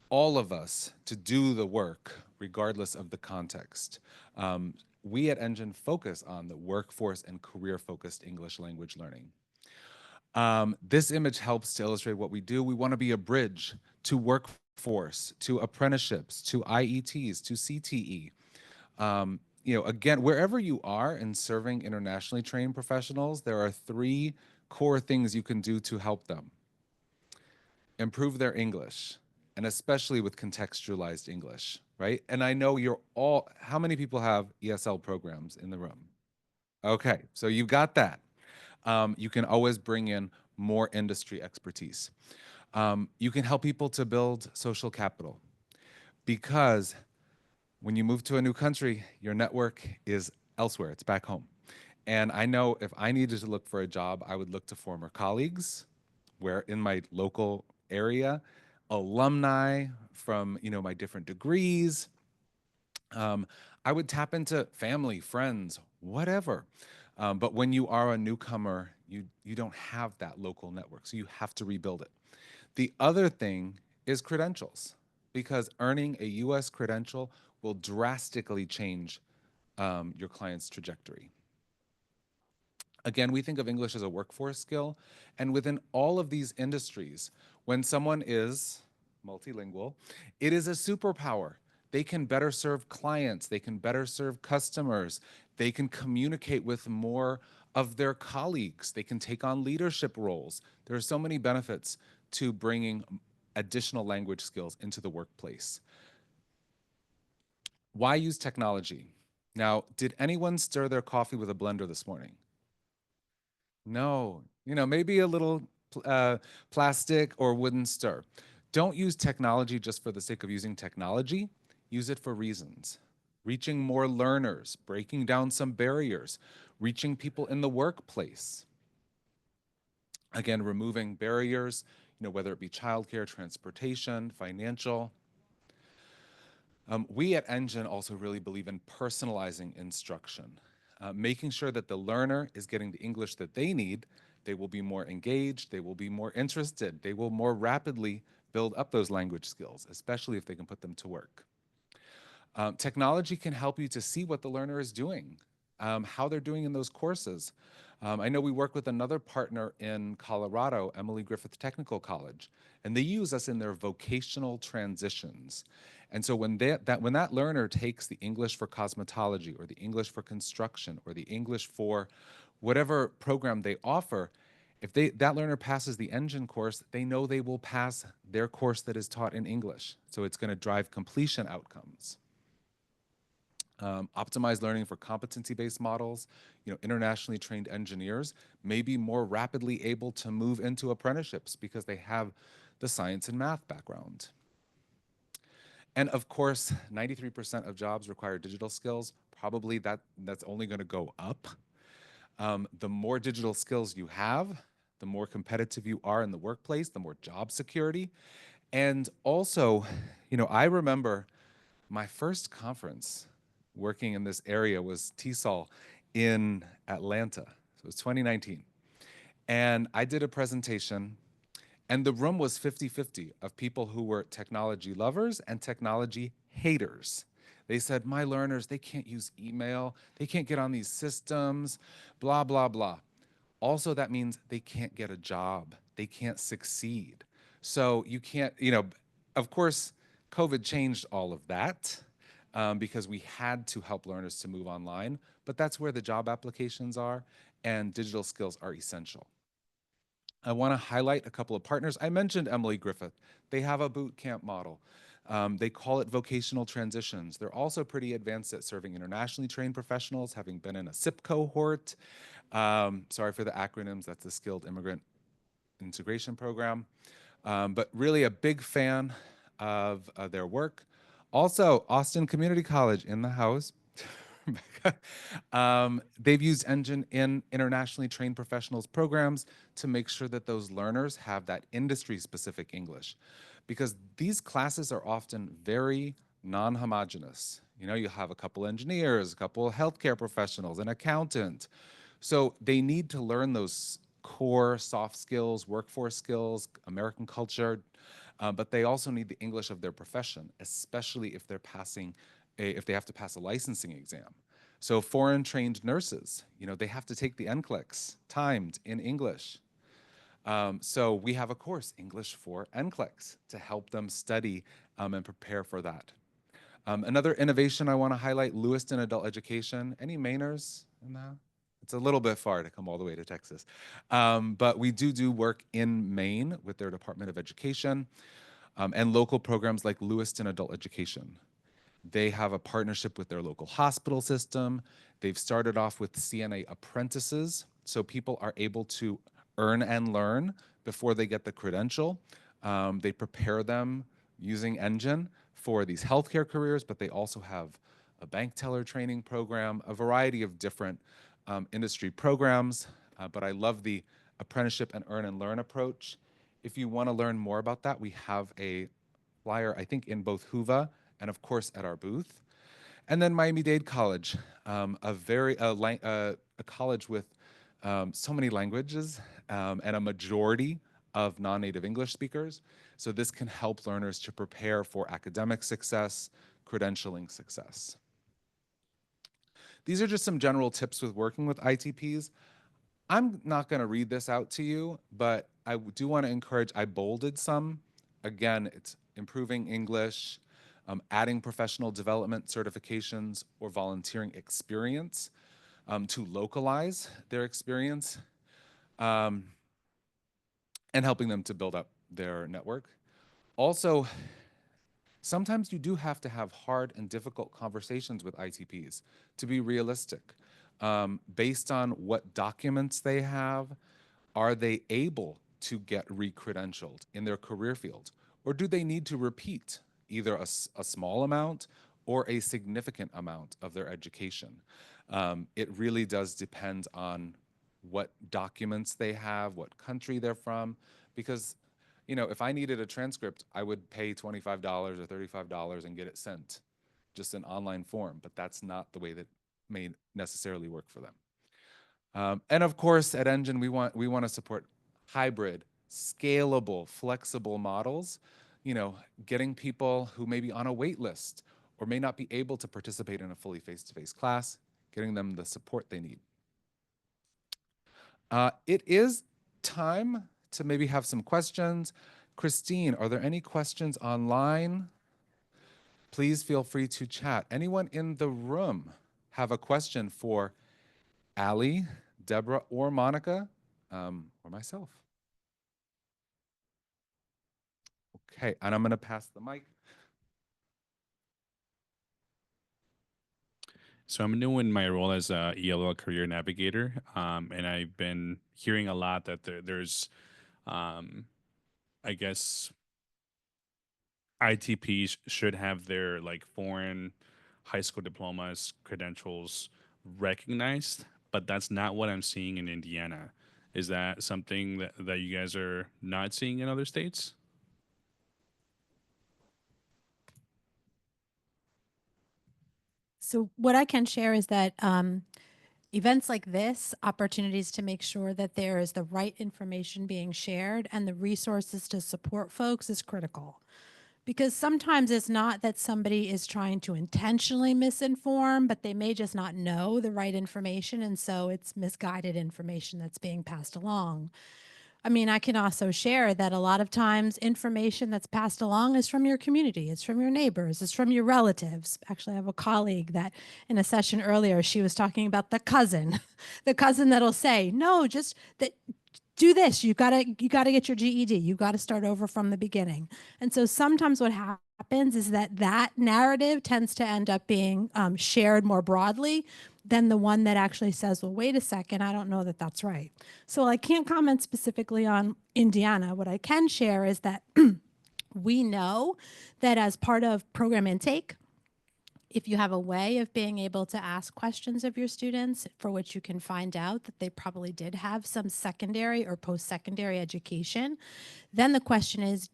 all of us to do the work regardless of the context. We at EnGen focus on the workforce and career-focused English language learning. This image helps to illustrate what we do. We want to be a bridge to workforce, to apprenticeships, to IETs, to CTE. Again, wherever you are in serving internationally trained professionals, there are 3 core things you can do to help them. Improve their English, and especially with contextualized English, right? And I know how many people have ESL programs in the room? Okay, so you've got that. You can always bring in more industry expertise. You can help people to build social capital because when you move to a new country, your network is elsewhere, it's back home. And I know if I needed to look for a job, I would look to former colleagues where in my local area, alumni from my different degrees. I would tap into family, friends, whatever. But when you are a newcomer, you don't have that local network, so you have to rebuild it. The other thing is credentials, because earning a US credential will drastically change your client's trajectory. Again, we think of English as a workforce skill, and within all of these industries, when someone is multilingual, it is a superpower. They can better serve clients, they can better serve customers, they can communicate with more of their colleagues, they can take on leadership roles. There are so many benefits to bringing additional language skills into the workplace. Why use technology? Now, did anyone stir their coffee with a blender this morning? No, maybe a little plastic or wooden stir. Don't use technology just for the sake of using technology. Use it for reasons. Reaching more learners, breaking down some barriers, reaching people in the workplace. Again, removing barriers. whether it be childcare, transportation, financial. We at EnGen also really believe in personalizing instruction, making sure that the learner is getting the English that they need. They will be more engaged, they will be more interested, they will more rapidly build up those language skills, especially if they can put them to work. Technology can help you to see what the learner is doing, how they're doing in those courses. I know we work with another partner in Colorado, Emily Griffith Technical College, and they use us in their vocational transitions. And so when that learner takes the English for cosmetology or the English for construction or the English for whatever program they offer, if that learner passes the EnGen course, they know they will pass their course that is taught in English. So it's going to drive completion outcomes. Optimized learning for competency-based models. Internationally trained engineers may be more rapidly able to move into apprenticeships because they have the science and math background. And of course, 93% of jobs require digital skills. Probably that's only going to go up. The more digital skills you have, the more competitive you are in the workplace, the more job security. And also, I remember my first conference working in this area was TESOL in Atlanta. So it was 2019. And I did a presentation, and the room was 50-50 of people who were technology lovers and technology haters. They said, my learners, they can't use email, they can't get on these systems, blah, blah, blah. Also, that means they can't get a job, they can't succeed. So you can't, of course, COVID changed all of that because we had to help learners to move online, but that's where the job applications are, and digital skills are essential. I want to highlight a couple of partners. I mentioned Emily Griffith. They have a boot camp model. They call it vocational transitions. They're also pretty advanced at serving internationally trained professionals, having been in a SIP cohort. Sorry for the acronyms, that's the Skilled Immigrant Integration Program. But really a big fan of their work. Also, Austin Community College in the house. They've used EnGen in internationally trained professionals programs to make sure that those learners have that industry-specific English, because these classes are often very non-homogeneous. You have a couple engineers, a couple healthcare professionals, an accountant. So they need to learn those core soft skills, workforce skills, American culture, but they also need the English of their profession, especially if they're if they have to pass a licensing exam. So foreign trained nurses, they have to take the NCLEX timed in English. So we have a course, English for NCLEX, to help them study and prepare for that. Another innovation I want to highlight, Lewiston Adult Education. Any Mainers in that? It's a little bit far to come all the way to Texas. But we do work in Maine with their Department of Education and local programs like Lewiston Adult Education. They have a partnership with their local hospital system. They've started off with CNA apprentices, so people are able to earn and learn before they get the credential. They prepare them using EnGen for these healthcare careers, but they also have a bank teller training program, a variety of different industry programs. But I love the apprenticeship and earn and learn approach. If you want to learn more about that, we have a flyer, I think, in both Hoover and of course at our booth. And then Miami-Dade College, a college with so many languages and a majority of non-native English speakers. So this can help learners to prepare for academic success, credentialing success. These are just some general tips with working with ITPs. I'm not going to read this out to you, but I do want to encourage, I bolded some. Again, it's improving English, adding professional development certifications or volunteering experience to localize their experience, and helping them to build up their network. Also, sometimes you do have to have hard and difficult conversations with ITPs to be realistic. Based on what documents they have, are they able to get re-credentialed in their career field? Or do they need to repeat either a small amount or a significant amount of their education? It really does depend on what documents they have, what country they're from, because You know, if I needed a transcript, I would pay $25 or $35 and get it sent, just an online form, but that's not the way that may necessarily work for them. And of course, at EnGen, we want to support hybrid, scalable, flexible models, you know, getting people who may be on a wait list or may not be able to participate in a fully face-to-face class, getting them the support they need. It is time to maybe have some questions. Christine, are there any questions online? Please feel free to chat. Anyone in the room have a question for Allie, Deborah, or Monica, or myself? Okay, and I'm going to pass the mic. So I'm new in my role as a ELL career navigator, and I've been hearing a lot that there's, I guess, ITPs should have their like foreign high school diplomas, credentials recognized, but that's not what I'm seeing in Indiana. Is that something that you guys are not seeing in other states? So what I can share is that events like this, opportunities to make sure that there is the right information being shared and the resources to support folks is critical. Because sometimes it's not that somebody is trying to intentionally misinform, but they may just not know the right information, and so it's misguided information that's being passed along. I mean, I can also share that a lot of times information that's passed along is from your community, it's from your neighbors, it's from your relatives. Actually, I have a colleague that in a session earlier, she was talking about the cousin, the cousin that'll say, no, just that, do this, you gotta get your GED, you gotta start over from the beginning. And so sometimes what happens is that narrative tends to end up being shared more broadly than the one that actually says, well, wait a second, I don't know that that's right. So I can't comment specifically on Indiana. What I can share is that we know that as part of program intake, if you have a way of being able to ask questions of your students for which you can find out that they probably did have some secondary or post-secondary education, then the question is,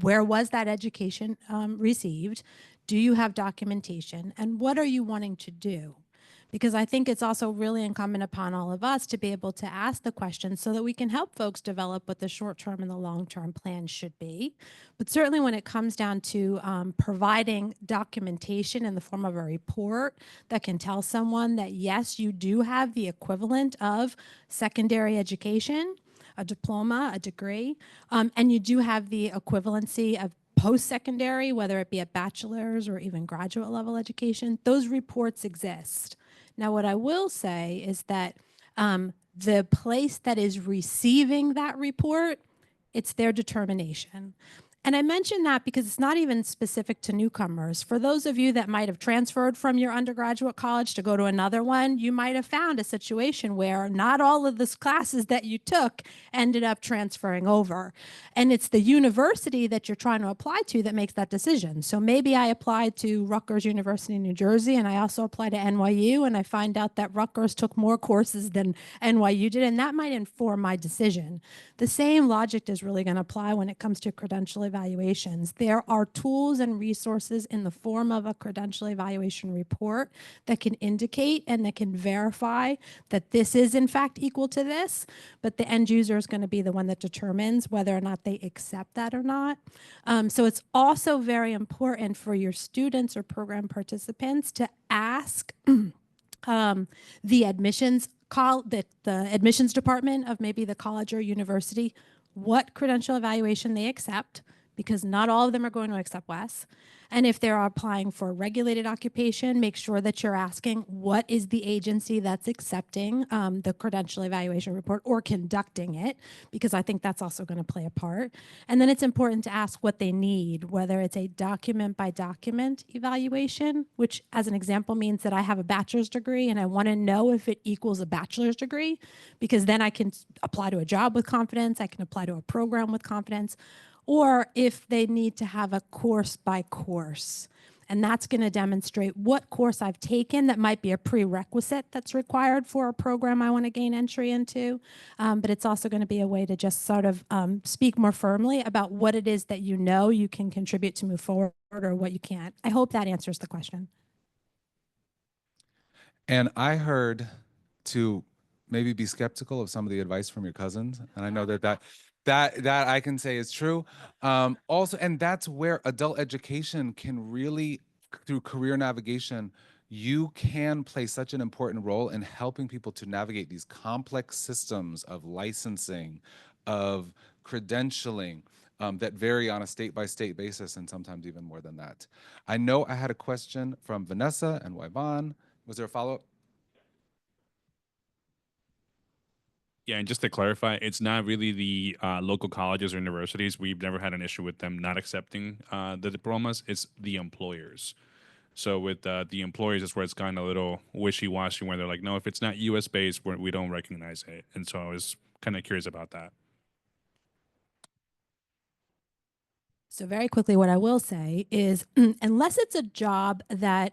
where was that education received? Do you have documentation? And what are you wanting to do? Because I think it's also really incumbent upon all of us to be able to ask the questions so that we can help folks develop what the short-term and the long-term plan should be. But certainly when it comes down to providing documentation in the form of a report that can tell someone that, yes, you do have the equivalent of secondary education, a diploma, a degree, and you do have the equivalency of post-secondary, whether it be a bachelor's or even graduate level education, those reports exist. Now, what I will say is that the place that is receiving that report, it's their determination. And I mention that because it's not even specific to newcomers. For those of you that might have transferred from your undergraduate college to go to another one, you might have found a situation where not all of the classes that you took ended up transferring over. And it's the university that you're trying to apply to that makes that decision. So maybe I applied to Rutgers University in New Jersey, and I also applied to NYU, and I find out that Rutgers took more courses than NYU did, and that might inform my decision. The same logic is really going to apply when it comes to credential evaluations. There are tools and resources in the form of a credential evaluation report that can indicate and that can verify that this is in fact equal to this, but the end user is going to be the one that determines whether or not they accept that or not. So it's also very important for your students or program participants to ask the admissions the admissions department of maybe the college or university what credential evaluation they accept, because not all of them are going to accept WES. And if they're applying for a regulated occupation, make sure that you're asking what is the agency that's accepting the credential evaluation report or conducting it, because I think that's also going to play a part. And then it's important to ask what they need, whether it's a document by document evaluation, which as an example means that I have a bachelor's degree and I want to know if it equals a bachelor's degree, because then I can apply to a job with confidence, I can apply to a program with confidence. or if they need to have a course by course. And that's going to demonstrate what course I've taken that might be a prerequisite that's required for a program I want to gain entry into. But it's also going to be a way to just sort of speak more firmly about what it is that you know you can contribute to move forward or what you can't. I hope that answers the question. And I heard to maybe be skeptical of some of the advice from your cousins, and I know that I can say is true. Also, and that's where adult education can really, through career navigation, you can play such an important role in helping people to navigate these complex systems of licensing, of credentialing, that vary on a state-by-state basis, and sometimes even more than that. I know I had a question from Vanessa and Waivan. Was there a follow-up? Yeah, and just to clarify, it's not really the local colleges or universities. We've never had an issue with them not accepting the diplomas. It's the employers. So with the employers, that's where it's gotten a little wishy-washy, where they're like, no, if it's not U.S. based, we don't recognize it. And so I was kind of curious about that. So very quickly, what I will say is, unless it's a job that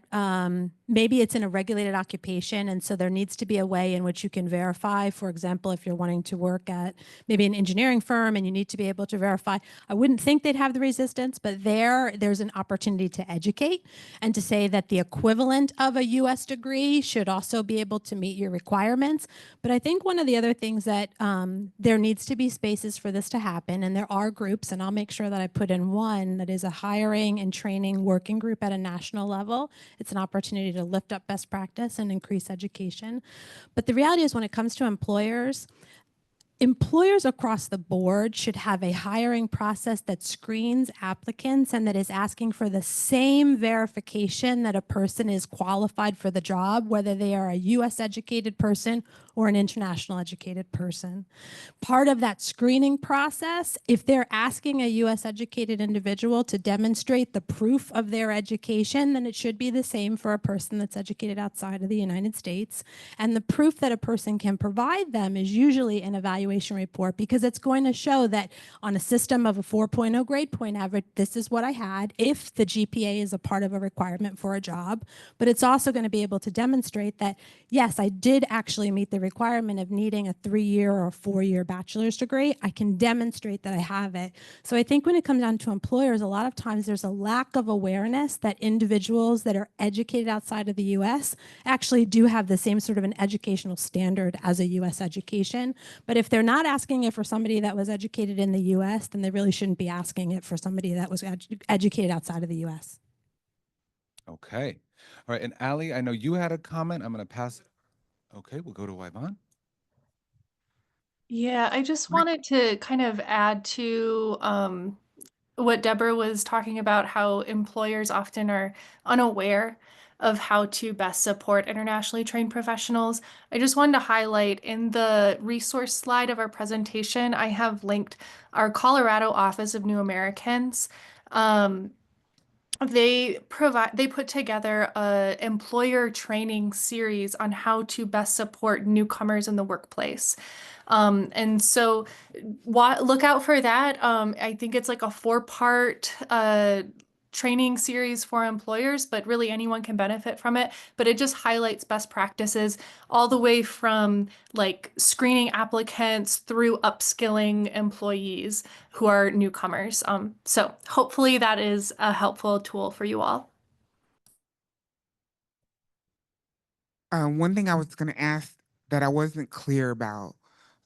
maybe it's in a regulated occupation, and so there needs to be a way in which you can verify. For example, if you're wanting to work at maybe an engineering firm and you need to be able to verify, I wouldn't think they'd have the resistance, but there's an opportunity to educate and to say that the equivalent of a U.S. degree should also be able to meet your requirements. But I think one of the other things that there needs to be spaces for this to happen, and there are groups, and I'll make sure that I put in one that is a hiring and training working group at a national level. It's an opportunity to lift up best practice and increase education. But the reality is when it comes to employers across the board should have a hiring process that screens applicants and that is asking for the same verification that a person is qualified for the job, whether they are a US educated person or an international educated person. Part of that screening process, if they're asking a US educated individual to demonstrate the proof of their education, then it should be the same for a person that's educated outside of the United States. And the proof that a person can provide them is usually an evaluation report, because it's going to show that on a system of a 4.0 grade point average, this is what I had, if the GPA is a part of a requirement for a job. But it's also going to be able to demonstrate that, yes, I did actually meet the requirement of needing a 3-year or 4-year bachelor's degree. I can demonstrate that I have it. So I think when it comes down to employers, a lot of times there's a lack of awareness that individuals that are educated outside of the US actually do have the same sort of an educational standard as a US education. But if they're not asking it for somebody that was educated in the US, then they really shouldn't be asking it for somebody that was educated outside of the US. Okay. All right. And Ali, I know you had a comment. I'm going to pass. Okay, we'll go to Waivan. Yeah, I just wanted to kind of add to what Deborah was talking about, how employers often are unaware of how to best support internationally trained professionals. I just wanted to highlight in the resource slide of our presentation, I have linked our Colorado Office of New Americans. They put together a employer training series on how to best support newcomers in the workplace. And so look out for that. I think it's like a 4-part training series for employers, but really anyone can benefit from it. But it just highlights best practices all the way from like screening applicants through upskilling employees who are newcomers. So hopefully that is a helpful tool for you all. One thing I was going to ask that I wasn't clear about,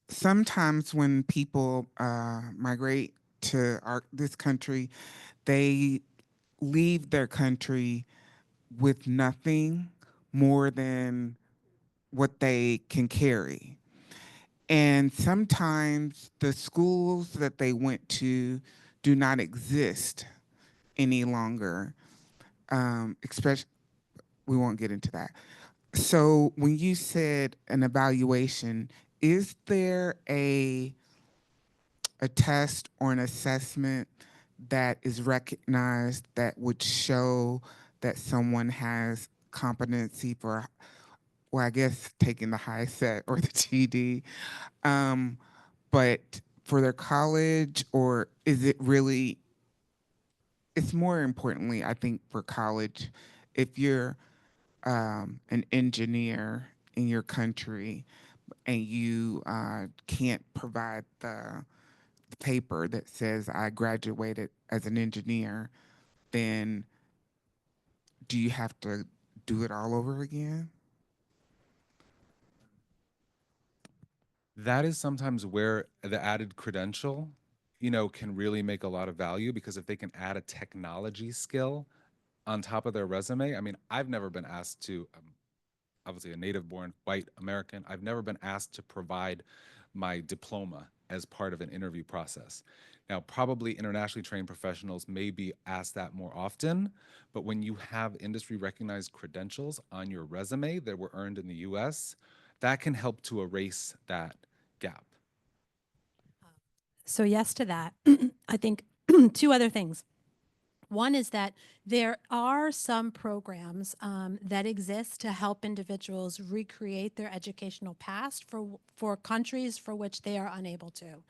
sometimes when people migrate to this country, they leave their country with nothing more than what they can carry. And sometimes the schools that they went to do not exist any longer. Especially, we won't get into that. So when you said an evaluation, is there a test or an assessment that is recognized that would show that someone has competency for, well, I guess taking the high set or the TD, but for their college, or is it really, it's more importantly, I think, for college, if you're an engineer in your country and you can't provide the paper that says I graduated as an engineer, then do you have to do it all over again? That is sometimes where the added credential, can really make a lot of value, because if they can add a technology skill on top of their resume. I mean, I've never been asked to, obviously a native born white American, I've never been asked to provide my diploma as part of an interview process. Now, probably internationally trained professionals may be asked that more often, but when you have industry recognized credentials on your resume that were earned in the US, that can help to erase that gap. So yes to that. I think two other things. One is that there are some programs that exist to help individuals recreate their educational past for countries for which they are unable to.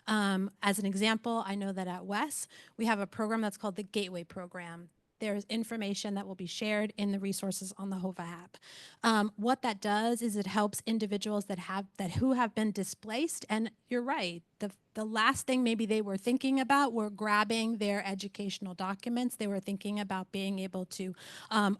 As an example, I know that at WES, we have a program that's called the Gateway Program. There's information that will be shared in the resources on the HOVA app. What that does is it helps individuals who have been displaced. And you're right, the last thing maybe they were thinking about were grabbing their educational documents. They were thinking about being able to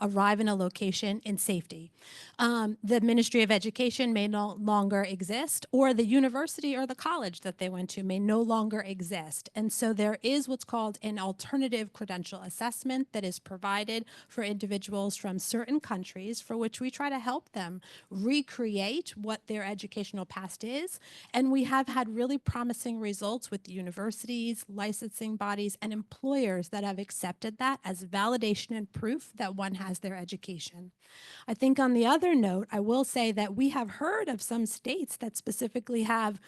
arrive in a location in safety. The Ministry of Education may no longer exist, or the university or the college that they went to may no longer exist. And so there is what's called an alternative credential assessment that is provided for individuals from certain countries, for which we try to help them recreate what their educational past is. And we have had really promising results with universities, licensing bodies, and employers that have accepted that as validation and proof that one has their education. I think on the other note, I will say that we have heard of some states that specifically have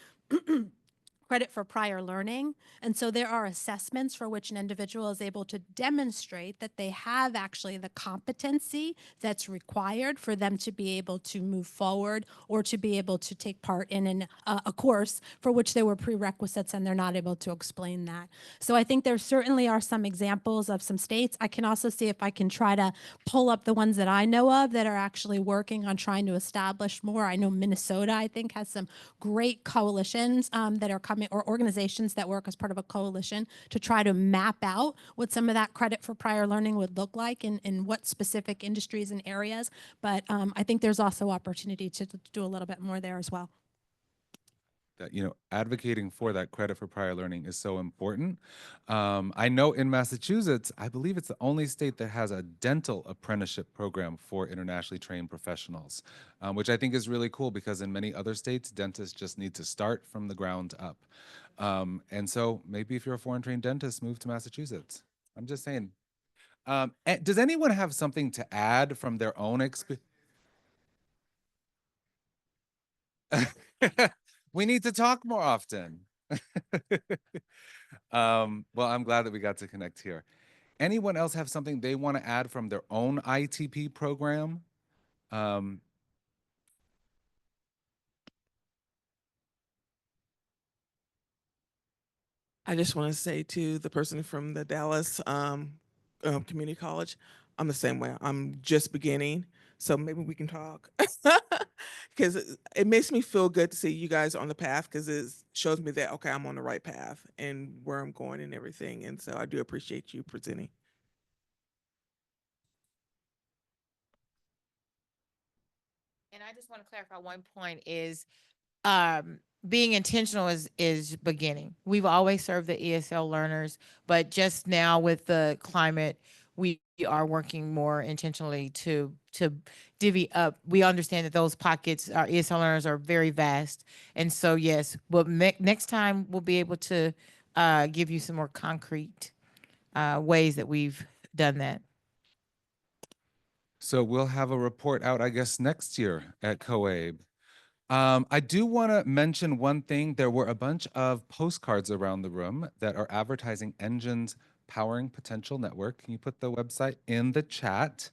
credit for prior learning. And so there are assessments for which an individual is able to demonstrate that they have actually the competency that's required for them to be able to move forward or to be able to take part in a course for which there were prerequisites and they're not able to explain that. So I think there certainly are some examples of some states. I can also see if I can try to pull up the ones that I know of that are actually working on trying to establish more. I know Minnesota, I think, has some great coalitions that are coming, or organizations that work as part of a coalition to try to map out what some of that credit for prior learning would look like in what specific industries and areas. But I think there's also opportunity to do a little bit more there as well. That, advocating for that credit for prior learning is so important. I know in Massachusetts, I believe it's the only state that has a dental apprenticeship program for internationally trained professionals, which I think is really cool, because in many other states, dentists just need to start from the ground up. And so maybe if you're a foreign trained dentist, move to Massachusetts. I'm just saying. Does anyone have something to add from their own experience? We need to talk more often. Well, I'm glad that we got to connect here. Anyone else have something they want to add from their own ITP program? I just want to say to the person from the Dallas Community College, I'm the same way. I'm just beginning, so maybe we can talk, because it makes me feel good to see you guys on the path, because it shows me that, okay, I'm on the right path and where I'm going and everything. And so I do appreciate you presenting. And I just want to clarify one point is being intentional is beginning. We've always served the ESL learners, but just now with the climate, we are working more intentionally to divvy up. We understand that those pockets, our ESL learners, are very vast, and so yes, but next time we'll be able to give you some more concrete ways that we've done that. So we'll have a report out, I guess, next year at COABE. I do want to mention one thing. There were a bunch of postcards around the room that are advertising EnGen's Powering Potential Network. Can you put the website in the chat?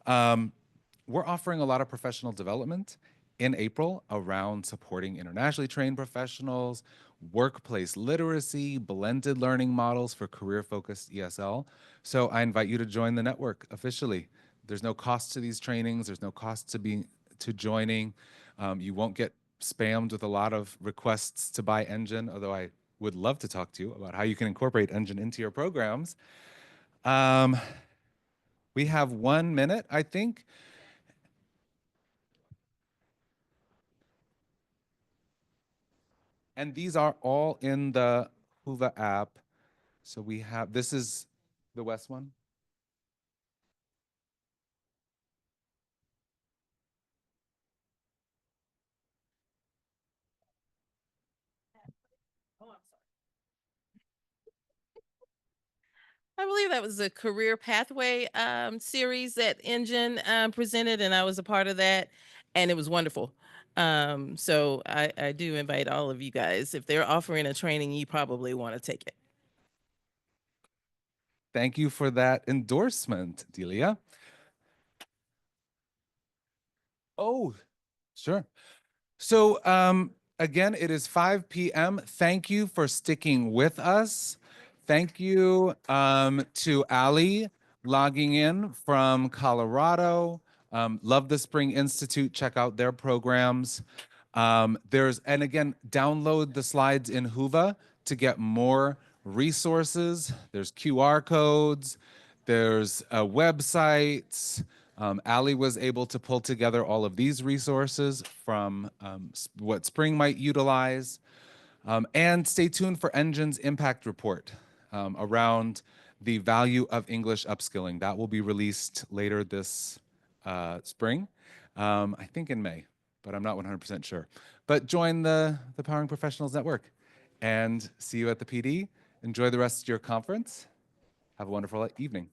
We're offering a lot of professional development in April around supporting internationally trained professionals workplace literacy, blended learning models for career-focused ESL. So I invite you to join the network officially. There's no cost to these trainings. There's no cost to joining. You won't get spammed with a lot of requests to buy EnGen, although I would love to talk to you about how you can incorporate EnGen into your programs. We have 1 minute, I think. And these are all in the Whova app. So we have, this is the West one. I believe that was a career pathway series that EnGen presented, and I was a part of that, and it was wonderful. So I do invite all of you guys. If they're offering a training, you probably want to take it. Thank you for that endorsement, Delia. Oh, sure. So again, it is 5 p.m. Thank you for sticking with us. Thank you to Ali logging in from Colorado. Love the Spring Institute. Check out their programs. And again, download the slides in Whova to get more resources. There's QR codes. There's websites. Ali was able to pull together all of these resources from what Spring might utilize. And stay tuned for EnGen's impact report around the value of English upskilling. That will be released later this spring, I think in May, but I'm not 100% sure. But join the Powering Professionals Network and see you at the PD. Enjoy the rest of your conference. Have a wonderful evening.